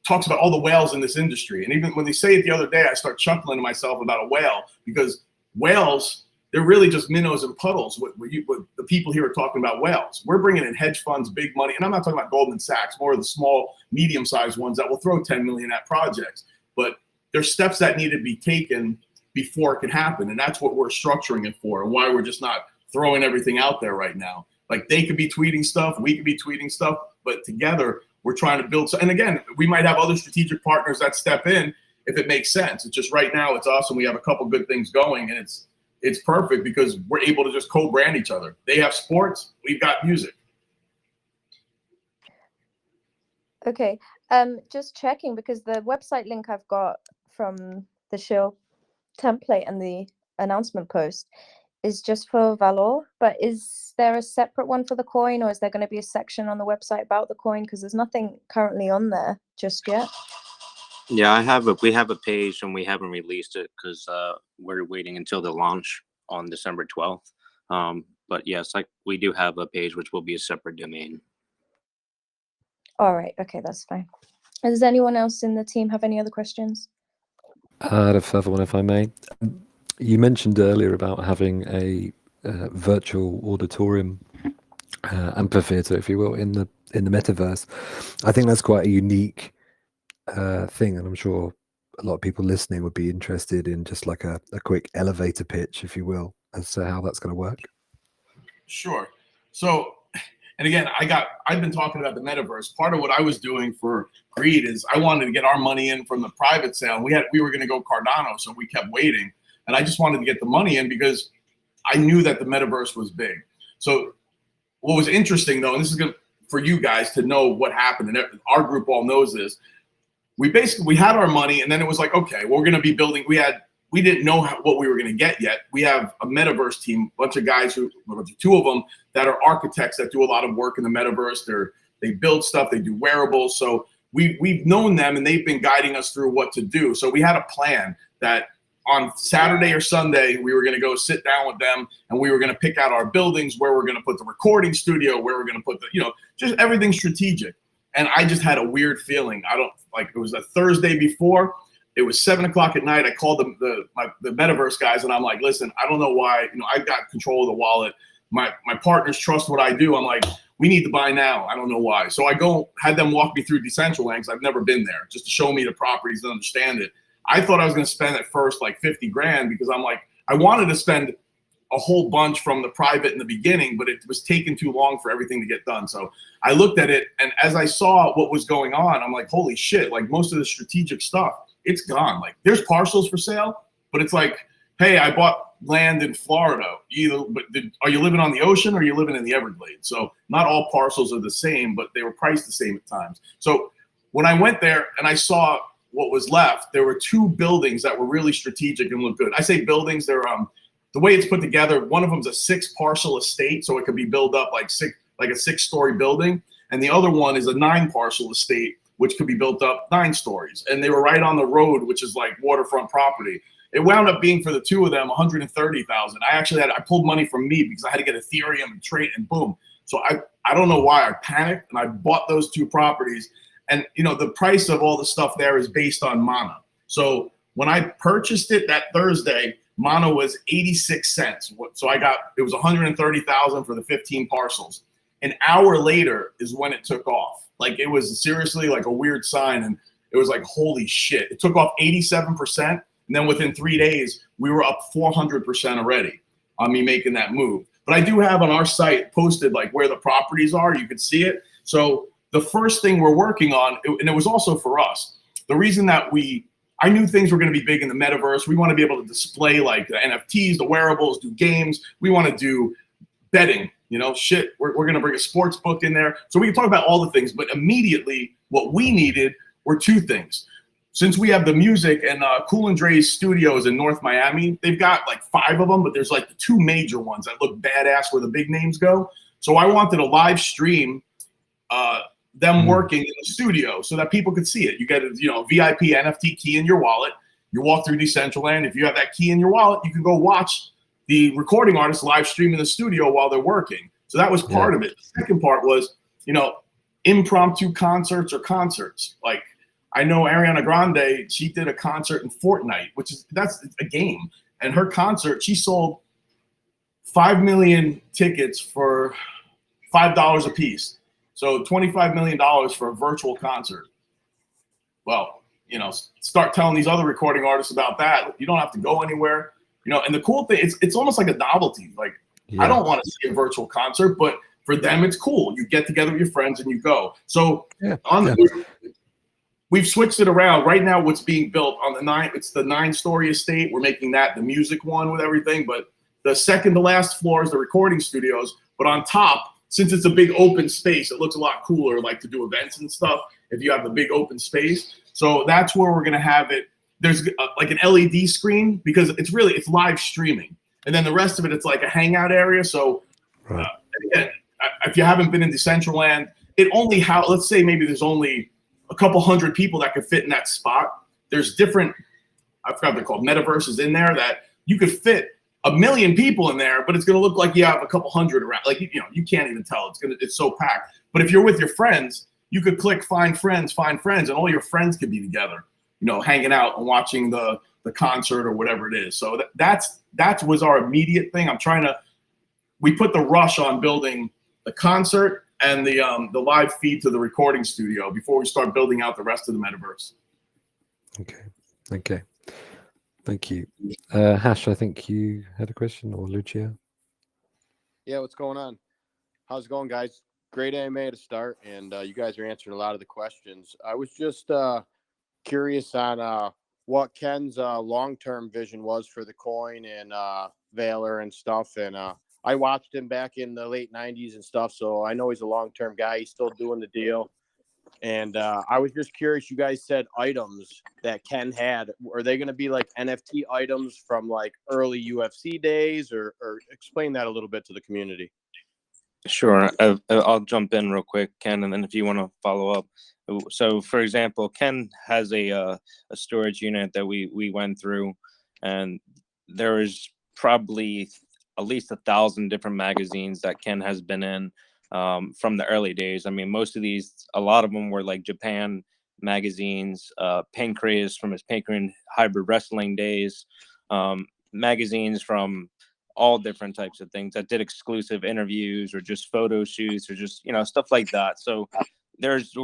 talks about all the whales in this industry. And even when they say it the other day, I start chuckling to myself about a whale, because whales, they're really just minnows and puddles. What the people here are talking about whales. We're bringing in hedge funds, big money. And I'm not talking about Goldman Sachs, more of the small, medium-sized ones that will throw 10 million at projects. But there's steps that need to be taken before it can happen. And that's what we're structuring it for, and why we're just not throwing everything out there right now. Like they could be tweeting stuff, we could be tweeting stuff, but together we're trying to build. And again, we might have other strategic partners that step in if it makes sense. It's just right now it's us, and we have a couple good things going, and it's perfect because we're able to just co-brand each other. They have sports, we've got music. Okay, just checking, because the website link I've got from the show template and the announcement post is just for Valor, but is there a separate one for the coin, or is there going to be a section on the website about the coin? Because there's nothing currently on there just yet. Yeah, we have a page, and we haven't released it because we're waiting until the launch on December 12th. But yes, we do have a page, which will be a separate domain. All right. Okay, that's fine. Does anyone else in the team have any other questions? I had a further one, if I may. You mentioned earlier about having a virtual auditorium, amphitheater, if you will, in the metaverse. I think that's quite a unique thing, and I'm sure a lot of people listening would be interested in just like a quick elevator pitch, if you will, as to how that's going to work. Sure. So, and again, I've been talking about the metaverse. Part of what I was doing for Greed is I wanted to get our money in from the private sale. We were going to go Cardano, so we kept waiting. And I just wanted to get the money in because I knew that the metaverse was big. So what was interesting though, and this is good for you guys to know what happened, and our group all knows this. We had our money, and then it was like, okay, we're going to be building. We didn't know what we were going to get yet. We have a metaverse team, a bunch of guys two of them that are architects that do a lot of work in the metaverse. They build stuff, they do wearables. So we've known them, and they've been guiding us through what to do. So we had a plan that on Saturday or Sunday, we were going to go sit down with them, and we were going to pick out our buildings, where we're going to put the recording studio, where we're going to put just everything strategic. And I just had a weird feeling. It was a Thursday before. It was 7 o'clock at night. I called the metaverse guys, and I'm like, listen, I don't know why. I've got control of the wallet. My partners trust what I do. I'm like, we need to buy now. I don't know why. So I had them walk me through Decentraland, because I've never been there, just to show me the properties and understand it. I thought I was going to spend at first like 50 grand, because I'm like, I wanted to spend a whole bunch from the private in the beginning, but it was taking too long for everything to get done. So I looked at it, and as I saw what was going on, I'm like, holy shit, like most of the strategic stuff, it's gone. Like there's parcels for sale, but it's like, hey, I bought land in Florida. Are you living on the ocean, or are you living in the Everglades? So not all parcels are the same, but they were priced the same at times. So when I went there and I saw what was left, there were 2 buildings that were really strategic and looked good. I say buildings, they're the way it's put together, one of them's a 6 parcel estate, so it could be built up like a 6-story building, and the other one is a 9 parcel estate, which could be built up 9 stories. And they were right on the road, which is like waterfront property. It wound up being, for the 2 of them, $130,000. I pulled money from me because I had to get Ethereum and trade, and boom. So I don't know why I panicked, and I bought those 2 properties. And the price of all the stuff there is based on mana. So when I purchased it that Thursday, mana was 86 cents. So it was 130,000 for the 15 parcels. An hour later is when it took off. Like it was seriously like a weird sign, and it was like, holy shit. It took off 87%, and then within 3 days, we were up 400% already on me making that move. But I do have on our site posted like where the properties are. You could see it. So the first thing we're working on, and it was also for us, the reason that I knew things were going to be big in the metaverse. We want to be able to display like the NFTs, the wearables, do games. We want to do betting, shit. We're going to bring a sports book in there. So we can talk about all the things, but immediately what we needed were 2 things. Since we have the music and Cool and Dre's studios in North Miami, they've got like 5 of them, but there's like the 2 major ones that look badass where the big names go. So I wanted a live stream them working in the studio so that people could see it. You get a VIP NFT key in your wallet. You walk through Decentraland. If you have that key in your wallet, you can go watch the recording artists live stream in the studio while they're working. So that was part of it. The second part was, impromptu concerts or concerts. Like I know Ariana Grande, she did a concert in Fortnite, that's a game. And her concert, she sold 5 million tickets for $5 a piece. So $25 million for a virtual concert. Well, start telling these other recording artists about that. You don't have to go anywhere. And the cool thing, it's almost like a novelty. Like I don't want to see a virtual concert, but for them, it's cool. You get together with your friends and you go. So we've switched it around. Right now, what's being built on it's the 9-story estate. We're making that the music one with everything. But the second to last floor is the recording studios. But on top, since it's a big open space, it looks a lot cooler, like to do events and stuff if you have the big open space. So that's where we're going to have it. There's like an LED screen, because it's live streaming. And then the rest of it, it's like a hangout area. So again, if you haven't been in Decentraland, let's say maybe there's only a couple hundred people that could fit in that spot. There's different, I forgot what they're called, metaverses in there that you could fit 1 million people in there, but it's going to look like you have a couple hundred around. Like, you can't even tell. It's so packed. But if you're with your friends, you could click find friends, and all your friends could be together, hanging out and watching the concert or whatever it is. So that was our immediate thing. We put the rush on building the concert and the live feed to the recording studio before we start building out the rest of the metaverse. Okay. Thank you. Hash, I think you had a question, or Lucia? Yeah, what's going on? How's it going, guys? Great AMA to start, and you guys are answering a lot of the questions. I was just curious on what Ken's long-term vision was for the coin and Valor and stuff. And I watched him back in the late 90s and stuff, so I know he's a long-term guy. He's still doing the deal. And I was just curious, you guys said items that Ken had. Are they going to be like NFT items from like early UFC days, or explain that a little bit to the community? Sure. I'll jump in real quick, Ken, and then if you want to follow up. So, for example, Ken has a storage unit that we went through, and there is probably at least 1,000 different magazines that Ken has been in from the early days. I mean, most of these, a lot of them were like Japan magazines, Pancreas from his Pancreas hybrid wrestling days, magazines from all different types of things that did exclusive interviews or just photo shoots or just, stuff like that. So there's,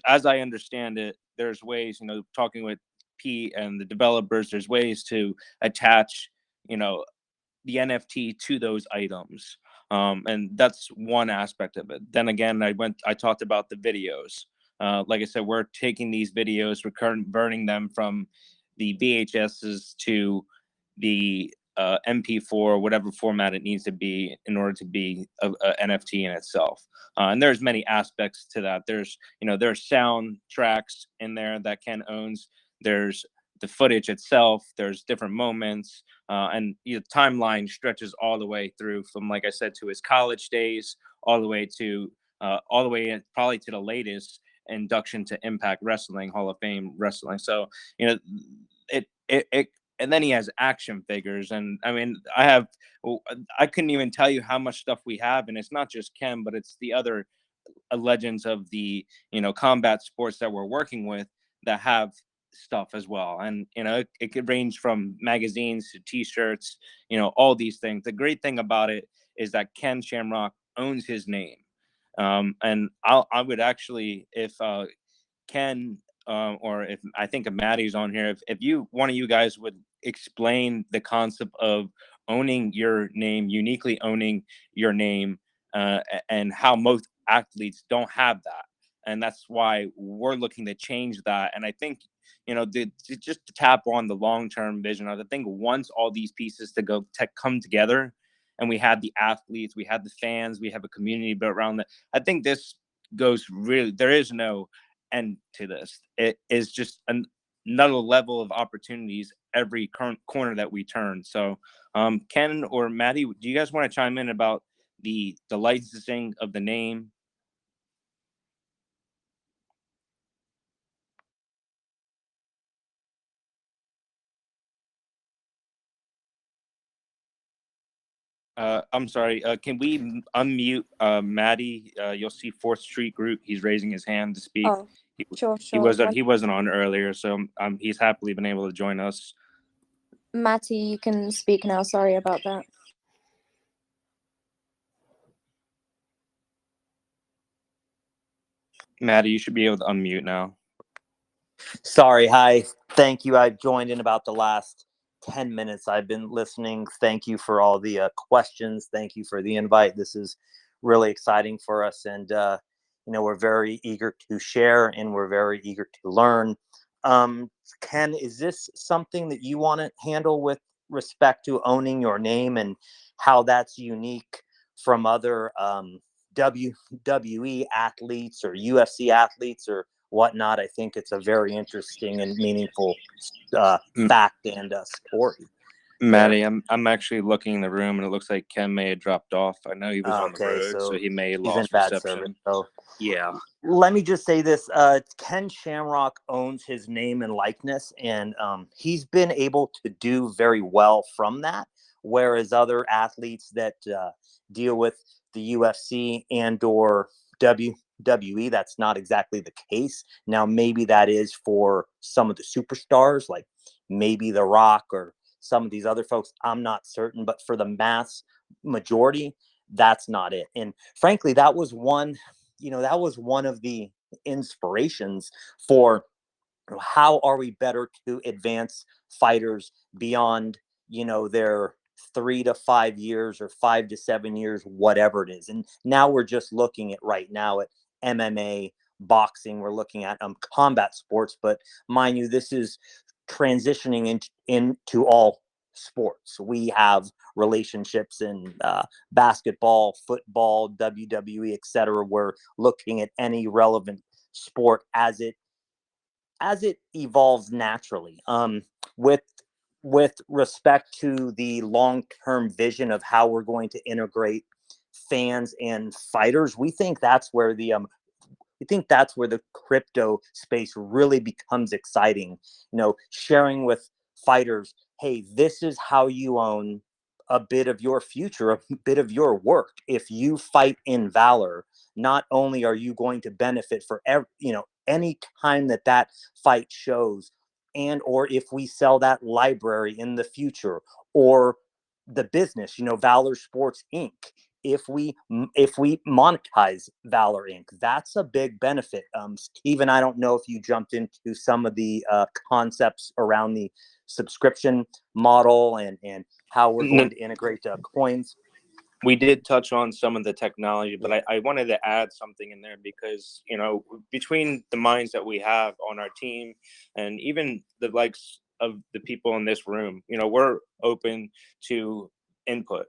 as I understand it, there's ways, talking with Pete and the developers, there's ways to attach, the NFT to those items. And that's one aspect of it. Then again, I talked about the videos. Like I said, we're taking these videos, we're converting them from the VHSs to the MP4, whatever format it needs to be in order to be a NFT in itself. And there's many aspects to that. There's sound tracks in there that Ken owns. There's the footage itself. There's different moments, and the timeline stretches all the way through from, like I said, to his college days, all the way in, probably to the latest induction to Impact Wrestling, Hall of Fame Wrestling. So it and then he has action figures, and I mean, I couldn't even tell you how much stuff we have, and it's not just Ken, but it's the other legends of the combat sports that we're working with that have stuff as well. And it could range from magazines to t-shirts, all these things. The great thing about it is that Ken Shamrock owns his name. And I would actually, if Ken or if I think if Maddie's on here, if one of you guys would explain the concept of owning your name, uniquely owning your name, and how most athletes don't have that, and that's why we're looking to change that. And I think just to tap on the long-term vision, I think once all these pieces come together, and we have the athletes, we have the fans, we have a community built around that, I think this goes really, there is no end to this. It is just another level of opportunities every current corner that we turn. So Ken or Maddie, do you guys want to chime in about the licensing of the name? I'm sorry. Can we unmute Maddie? You'll see 4th Street Group. He's raising his hand to speak. Oh, sure. He wasn't on earlier, so he's happily been able to join us. Matty, you can speak now. Sorry about that. Maddie, you should be able to unmute now. Sorry. Hi. Thank you. I joined in about the last 10 minutes. I've been listening. Thank you for all the questions. Thank you for the invite. This is really exciting for us. And, we're very eager to share, and we're very eager to learn. Ken, is this something that you want to handle with respect to owning your name and how that's unique from other WWE athletes or UFC athletes or whatnot? I think it's a very interesting and meaningful fact and story. Maddie, I'm actually looking in the room, and it looks like Ken may have dropped off. I know he was on the road, so he may have lost reception. So yeah. Let me just say this. Ken Shamrock owns his name and likeness, and he's been able to do very well from that, whereas other athletes that deal with the UFC and or WWE, that's not exactly the case. Now, maybe that is for some of the superstars, like maybe The Rock or some of these other folks. I'm not certain, but for the mass majority, that's not it. And frankly, that was one of the inspirations for how are we better to advance fighters beyond, their 3 to 5 years or 5 to 7 years, whatever it is. And now we're just looking at right now at MMA, boxing, we're looking at combat sports, but mind you, this is transitioning into all sports. We have relationships in basketball, football, WWE, etc. We're looking at any relevant sport as it evolves naturally. With respect to the long-term vision of how we're going to integrate fans and fighters, we think that's where the crypto space really becomes exciting. Sharing with fighters, hey, this is how you own a bit of your future, a bit of your work. If you fight in Valor, not only are you going to benefit for any time that fight shows, and or if we sell that library in the future, or the business, Valor Sports Inc. If we monetize Valor Inc., that's a big benefit. Steven, I don't know if you jumped into some of the concepts around the subscription model and how we're going to integrate coins. We did touch on some of the technology, but I wanted to add something in there because, between the minds that we have on our team and even the likes of the people in this room, we're open to input,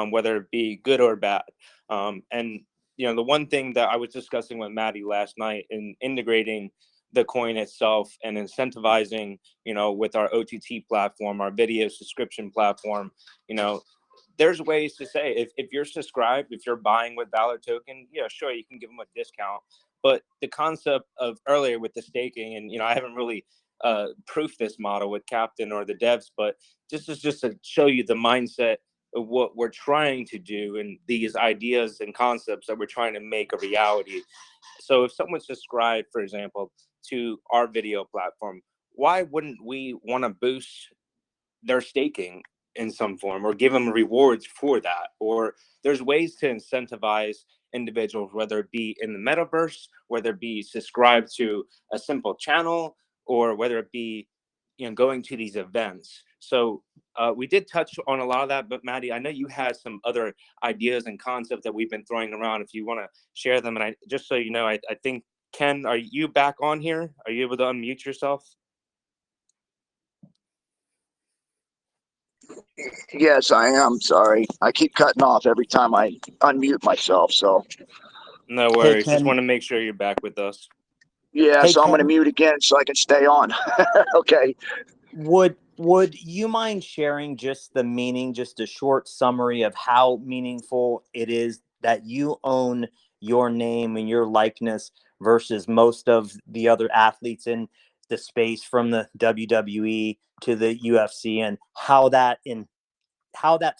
whether it be good or bad. And, the one thing that I was discussing with Maddie last night in integrating the coin itself and incentivizing, with our OTT platform, our video subscription platform, there's ways to say if you're subscribed, if you're buying with Valor token, sure, you can give them a discount. But the concept of earlier with the staking, and I haven't really proofed this model with Captain or the devs, but this is just to show you the mindset of what we're trying to do and these ideas and concepts that we're trying to make a reality. So if someone subscribed, for example, to our video platform, why wouldn't we want to boost their staking in some form or give them rewards for that? Or there's ways to incentivize individuals, whether it be in the metaverse, whether it be subscribed to a simple channel, or whether it be going to these events. So we did touch on a lot of that, but Maddie, I know you had some other ideas and concepts that we've been throwing around. If you want to share them, and just so you know, I think, Ken, are you back on here? Are you able to unmute yourself? Yes, I am. Sorry. I keep cutting off every time I unmute myself. So, No worries. Just want to make sure you're back with us. yeah, Hey, so I'm going to Ken, mute again so I can stay on. Okay. would you mind sharing just the meaning, just a short summary of how meaningful it is that you own your name and your likeness versus most of the other athletes in the space, from the WWE to the UFC, and how that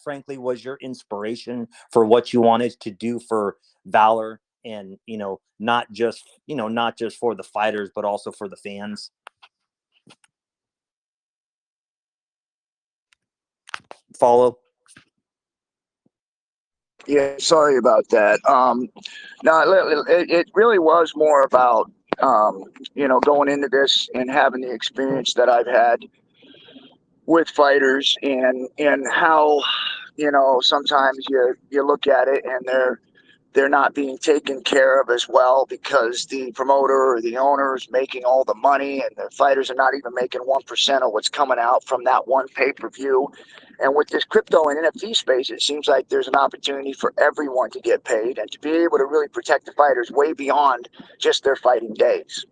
frankly was your inspiration for what you wanted to do for Valor, and not just for the fighters but also for the fans? Follow. Yeah, sorry about that. No, it really was more about, going into this and having the experience that I've had with fighters, and how, sometimes you look at it and they're not being taken care of as well because the promoter or the owner is making all the money and the fighters are not even making 1% of what's coming out from that one pay-per-view. And with this crypto and NFT space, it seems like there's an opportunity for everyone to get paid and to be able to really protect the fighters way beyond just their fighting days.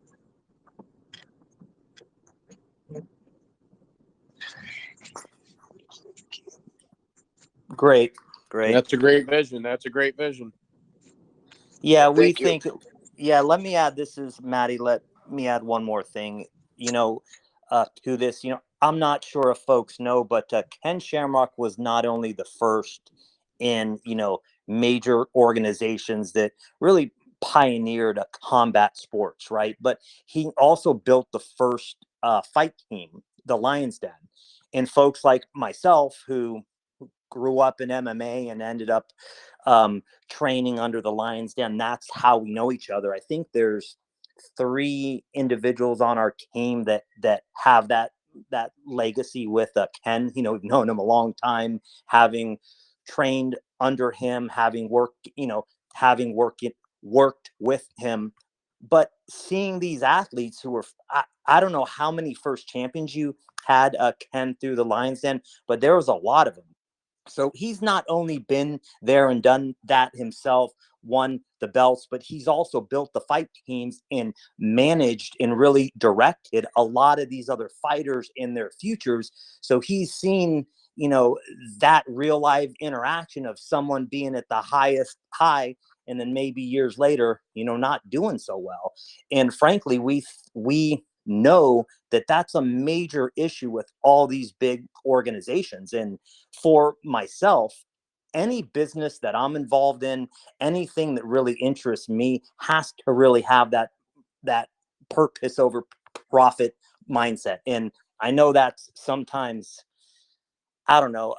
Great. That's a great vision. That's a great vision. Yeah, we Thank you. think. Yeah, let me add. This is Maddie. Let me add one more thing. To this. I'm not sure if folks know, but Ken Shamrock was not only the first in major organizations that really pioneered combat sports, right? But he also built the first fight team, the Lions Den, and folks like myself who grew up in MMA and ended up training under the Lions Den. That's how we know each other. I think there's 3 individuals on our team that have that legacy with Ken. You know, we've known him a long time, having trained under him, having worked, you know, having worked with him. But seeing these athletes who were, I don't know how many first champions you had, Ken, through the Lions Den, but there was a lot of them. So he's not only been there and done that himself, won the belts, but he's also built the fight teams and managed and really directed a lot of these other fighters in their futures. So he's seen, you know, that real life interaction of someone being at the highest high and then maybe years later, you know, not doing so well. And frankly, we know that that's a major issue with all these big organizations. And for myself, any business that I'm involved in, anything that really interests me has to really have that purpose over profit mindset. And I know that's sometimes, I don't know,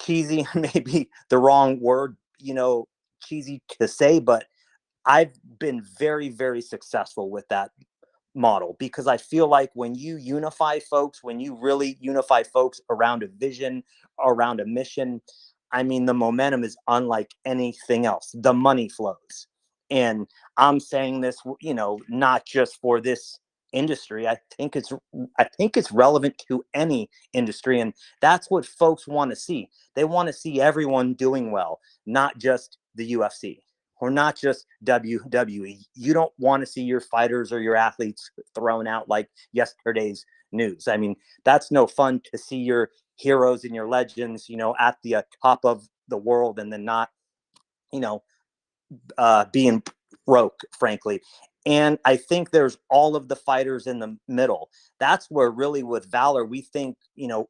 cheesy, maybe the wrong word, you know, cheesy to say, but I've been very, very successful with that model, because I feel like when you unify folks, when you really unify folks around a vision, around a mission, I mean, the momentum is unlike anything else. The money flows. And I'm saying this, you know, not just for this industry. I think it's relevant to any industry. And that's what folks want to see. They want to see everyone doing well, not just the UFC or not just WWE. You don't want to see your fighters or your athletes thrown out like yesterday's news. I mean, that's no fun to see your heroes and your legends, you know, at the top of the world and then not, you know, being broke, frankly. And I think there's all of the fighters in the middle. That's where really with Valor, we think, you know,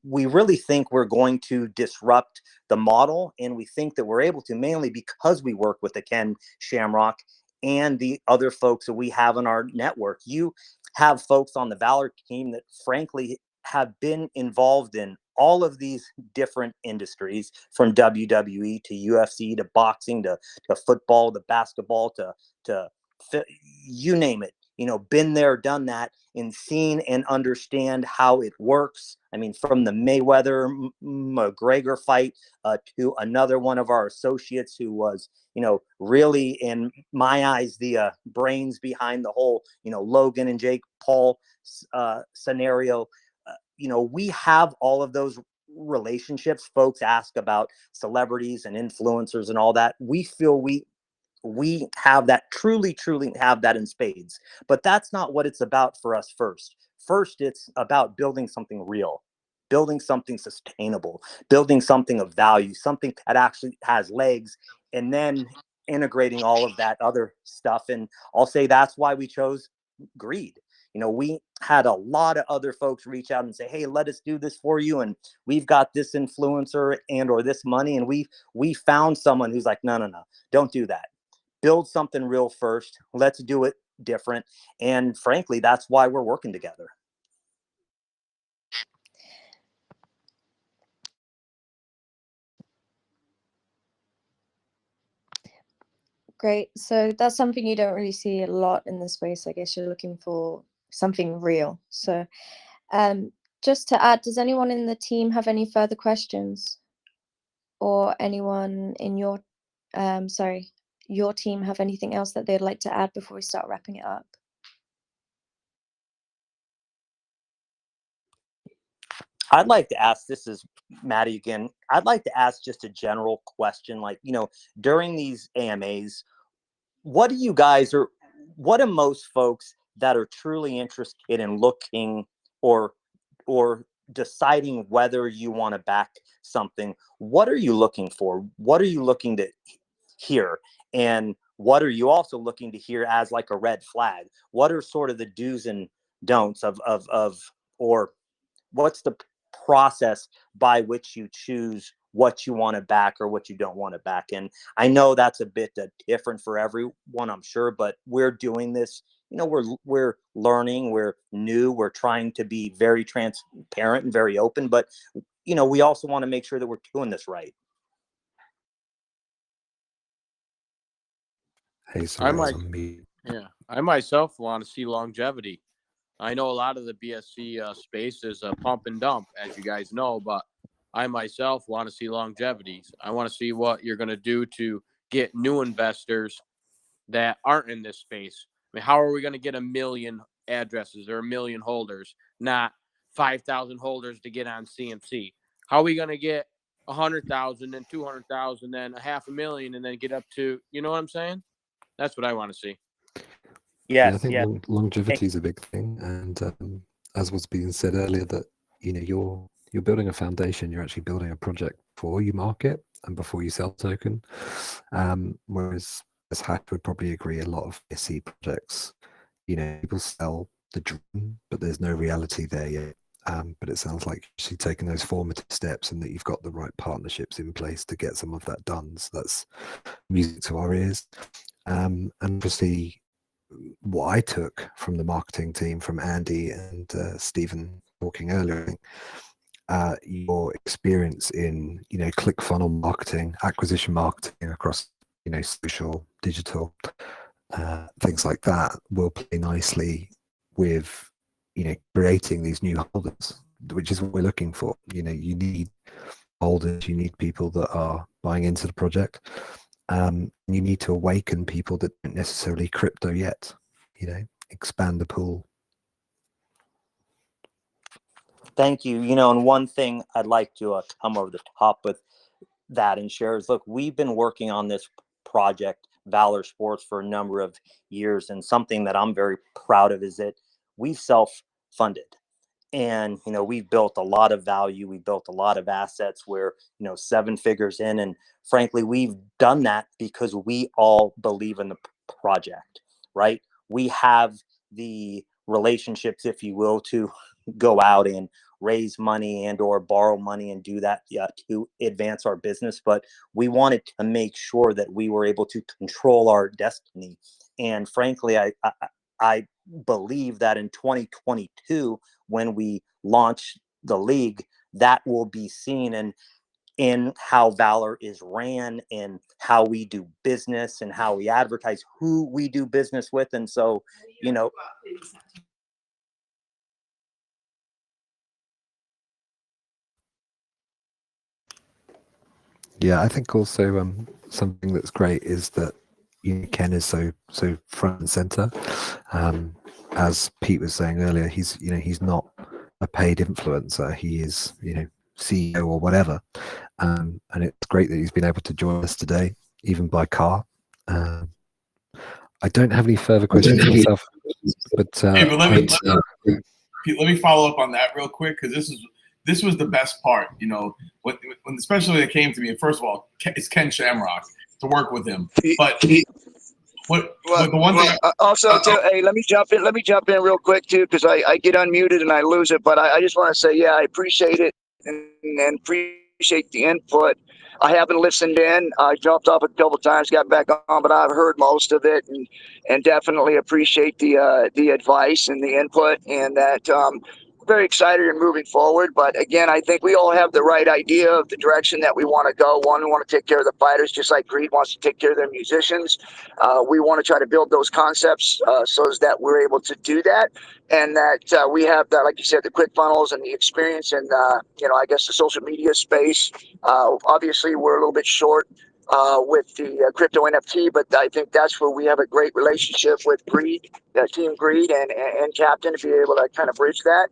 we really think we're going to disrupt the model. And we think that we're able to, mainly because we work with the Ken Shamrock and the other folks that we have in our network. You have folks on the Valor team that frankly have been involved in all of these different industries, from WWE to UFC to boxing to football to basketball to you name it, you know, been there, done that, and seen and understand how it works. I mean, from the Mayweather McGregor fight to another one of our associates who was, you know, really in my eyes the brains behind the whole, you know, Logan and Jake Paul scenario. You know, we have all of those relationships. Folks ask about celebrities and influencers and all that. We feel we have that, truly have that in spades. But that's not what it's about for us. First, it's about building something real, building something sustainable, building something of value, something that actually has legs, and then integrating all of that other stuff. And I'll say that's why we chose greed. You know, we had a lot of other folks reach out and say, hey, let us do this for you, and we've got this influencer and or this money, and we found someone who's like, no, don't do that. Build something real first. Let's do it different. And frankly, that's why we're working together. Great. So that's something you don't really see a lot in the space. I guess you're looking for something real. So just to add, does anyone in the team have any further questions? Or anyone in your your team have anything else that they'd like to add before we start wrapping it up? I'd like to ask, this is Maddie again. I'd like to ask just a general question, like, you know, during these AMAs, what do you guys, or what do most folks that are truly interested in looking or deciding whether you want to back something, what are you looking for? What are you looking to hear? And what are you also looking to hear as like a red flag? What are sort of the do's and don'ts of or what's the process by which you choose what you want to back or what you don't want to back? And I know that's a bit different for everyone, I'm sure, but we're doing this, you know, we're learning, we're new, we're trying to be very transparent and very open, but you know, we also want to make sure that we're doing this right. Hey, sorry, I was on mute. I myself want to see longevity. I know a lot of the BSC space is a pump and dump, as you guys know, but I myself want to see longevity. I want to see what you're going to do to get new investors that aren't in this space. I mean, how are we going to get 1 million addresses or 1 million holders, not 5,000 holders to get on CMC? How are we going to get 100,000 and 200,000 and 500,000 and then get up to, you know what I'm saying? That's what I want to see. Yeah, I Yes, think yes. longevity is a big thing, and as was being said earlier, that you're building a foundation. You're actually building a project before you market and before you sell token. Whereas, as Hack would probably agree, a lot of SE projects, people sell the dream, but there's no reality there yet. But it sounds like you're actually taking those formative steps, and that you've got the right partnerships in place to get some of that done. So that's music to our ears. And obviously, what I took from the marketing team, from Andy and Stephen talking earlier, your experience in ClickFunnels marketing, acquisition marketing across social, digital, things like that will play nicely with creating these new holders, which is what we're looking for. You need holders, you need people that are buying into the project. You need to awaken people that don't necessarily crypto yet, expand the pool. Thank you. And one thing I'd like to come over the top with that and share is, look, we've been working on this project, Valor Sports, for a number of years. And something that I'm very proud of is that we've self-funded. And, we've built a lot of value. We built a lot of assets where, 7 figures in. And frankly, we've done that because we all believe in the project, right? We have the relationships, if you will, to go out and raise money and or borrow money and do that to advance our business. But we wanted to make sure that we were able to control our destiny. And frankly, I believe that in 2022, when we launch the league, that will be seen in how Valor is ran, and how we do business, and how we advertise who we do business with. And so, Yeah, I think also something that's great is that Ken is so front and center. As Pete was saying earlier, he's not a paid influencer. He is CEO or whatever, and it's great that he's been able to join us today, even by car. I don't have any further questions myself, but Hey, but let me follow up on that real quick, because this was the best part. When especially when it came to me. First of all, it's Ken Shamrock, to work with him, but the one thing. Also, hey, let me jump in real quick too, because I get unmuted and I lose it. But I just want to say, yeah, I appreciate it and appreciate the input. I haven't listened in. I dropped off a couple times, got back on, but I've heard most of it, and definitely appreciate the advice and the input, and that very excited and moving forward. But again, I think we all have the right idea of the direction that we want to go. One, we want to take care of the fighters, just like Greed wants to take care of their musicians. We want to try to build those concepts so that we're able to do that, and that we have that, like you said, the ClickFunnels and the experience, and I guess the social media space. Obviously, we're a little bit short with the crypto NFT, but I think that's where we have a great relationship with Greed, Team Greed, and Captain, to be able to kind of bridge that.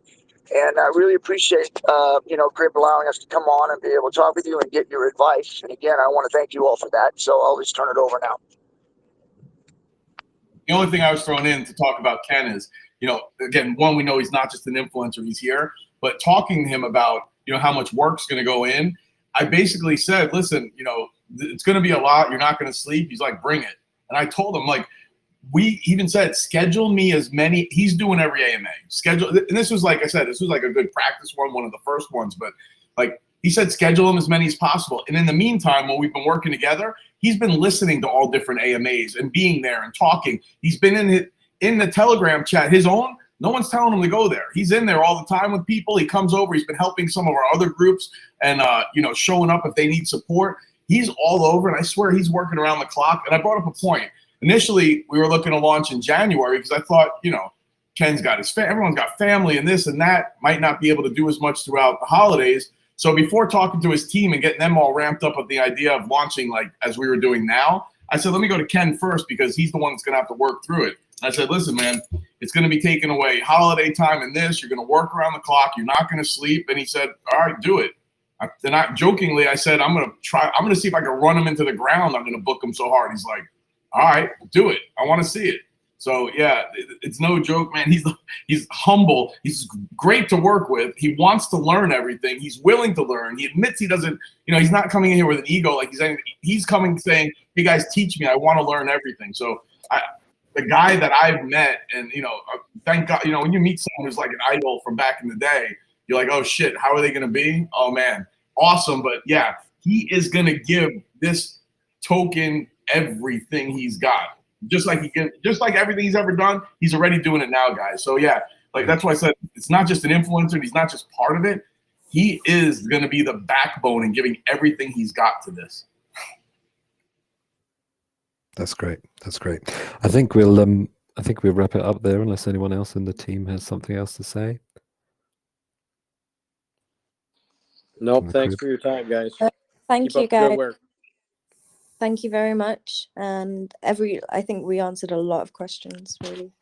And I really appreciate, Grip allowing us to come on and be able to talk with you and get your advice. And again, I want to thank you all for that. So I'll just turn it over now. The only thing I was thrown in to talk about Ken is, again, one, we know he's not just an influencer, he's here, but talking to him about, how much work's going to go in, I basically said, listen, it's going to be a lot. You're not going to sleep. He's like, bring it. And I told him, like, we even said, schedule me as many. He's doing every AMA. Schedule. And this was, like I said, this was like a good practice one of the first ones. But like he said, schedule him as many as possible. And in the meantime, while we've been working together, he's been listening to all different AMAs and being there and talking. He's been in the Telegram chat, his own. No one's telling him to go there. He's in there all the time with people. He comes over. He's been helping some of our other groups and, showing up if they need support. He's all over, and I swear he's working around the clock. And I brought up a point. Initially, we were looking to launch in January because I thought, Ken's got everyone's got family and this and that, might not be able to do as much throughout the holidays. So before talking to his team and getting them all ramped up with the idea of launching like as we were doing now, I said, let me go to Ken first because he's the one that's going to have to work through it. I said, listen, man, it's going to be taking away holiday time and this. You're going to work around the clock. You're not going to sleep. And he said, all right, do it. And I jokingly, I said, I'm going to see if I can run him into the ground. I'm going to book him so hard. He's like, all right, do it. I want to see it. So yeah, it's no joke, man. He's humble. He's great to work with. He wants to learn everything. He's willing to learn. He admits he doesn't, he's not coming in here with an ego. Like he's coming saying, hey guys, teach me. I want to learn everything. So the guy that I've met, and thank God, when you meet someone who's like an idol from back in the day, you're like, oh shit, how are they going to be? Oh man, awesome. But yeah, he is going to give this token everything he's got. Just like everything he's ever done, he's already doing it now, guys. So yeah, like that's why I said it's not just an influencer. He's not just part of it. He is going to be the backbone and giving everything he's got to this. That's great. That's great. I think we'll wrap it up there unless anyone else in the team has something else to say. Nope. Thanks for your time, guys. Thank Keep you, up the good guys. work. Thank you very much. And I think we answered a lot of questions, really.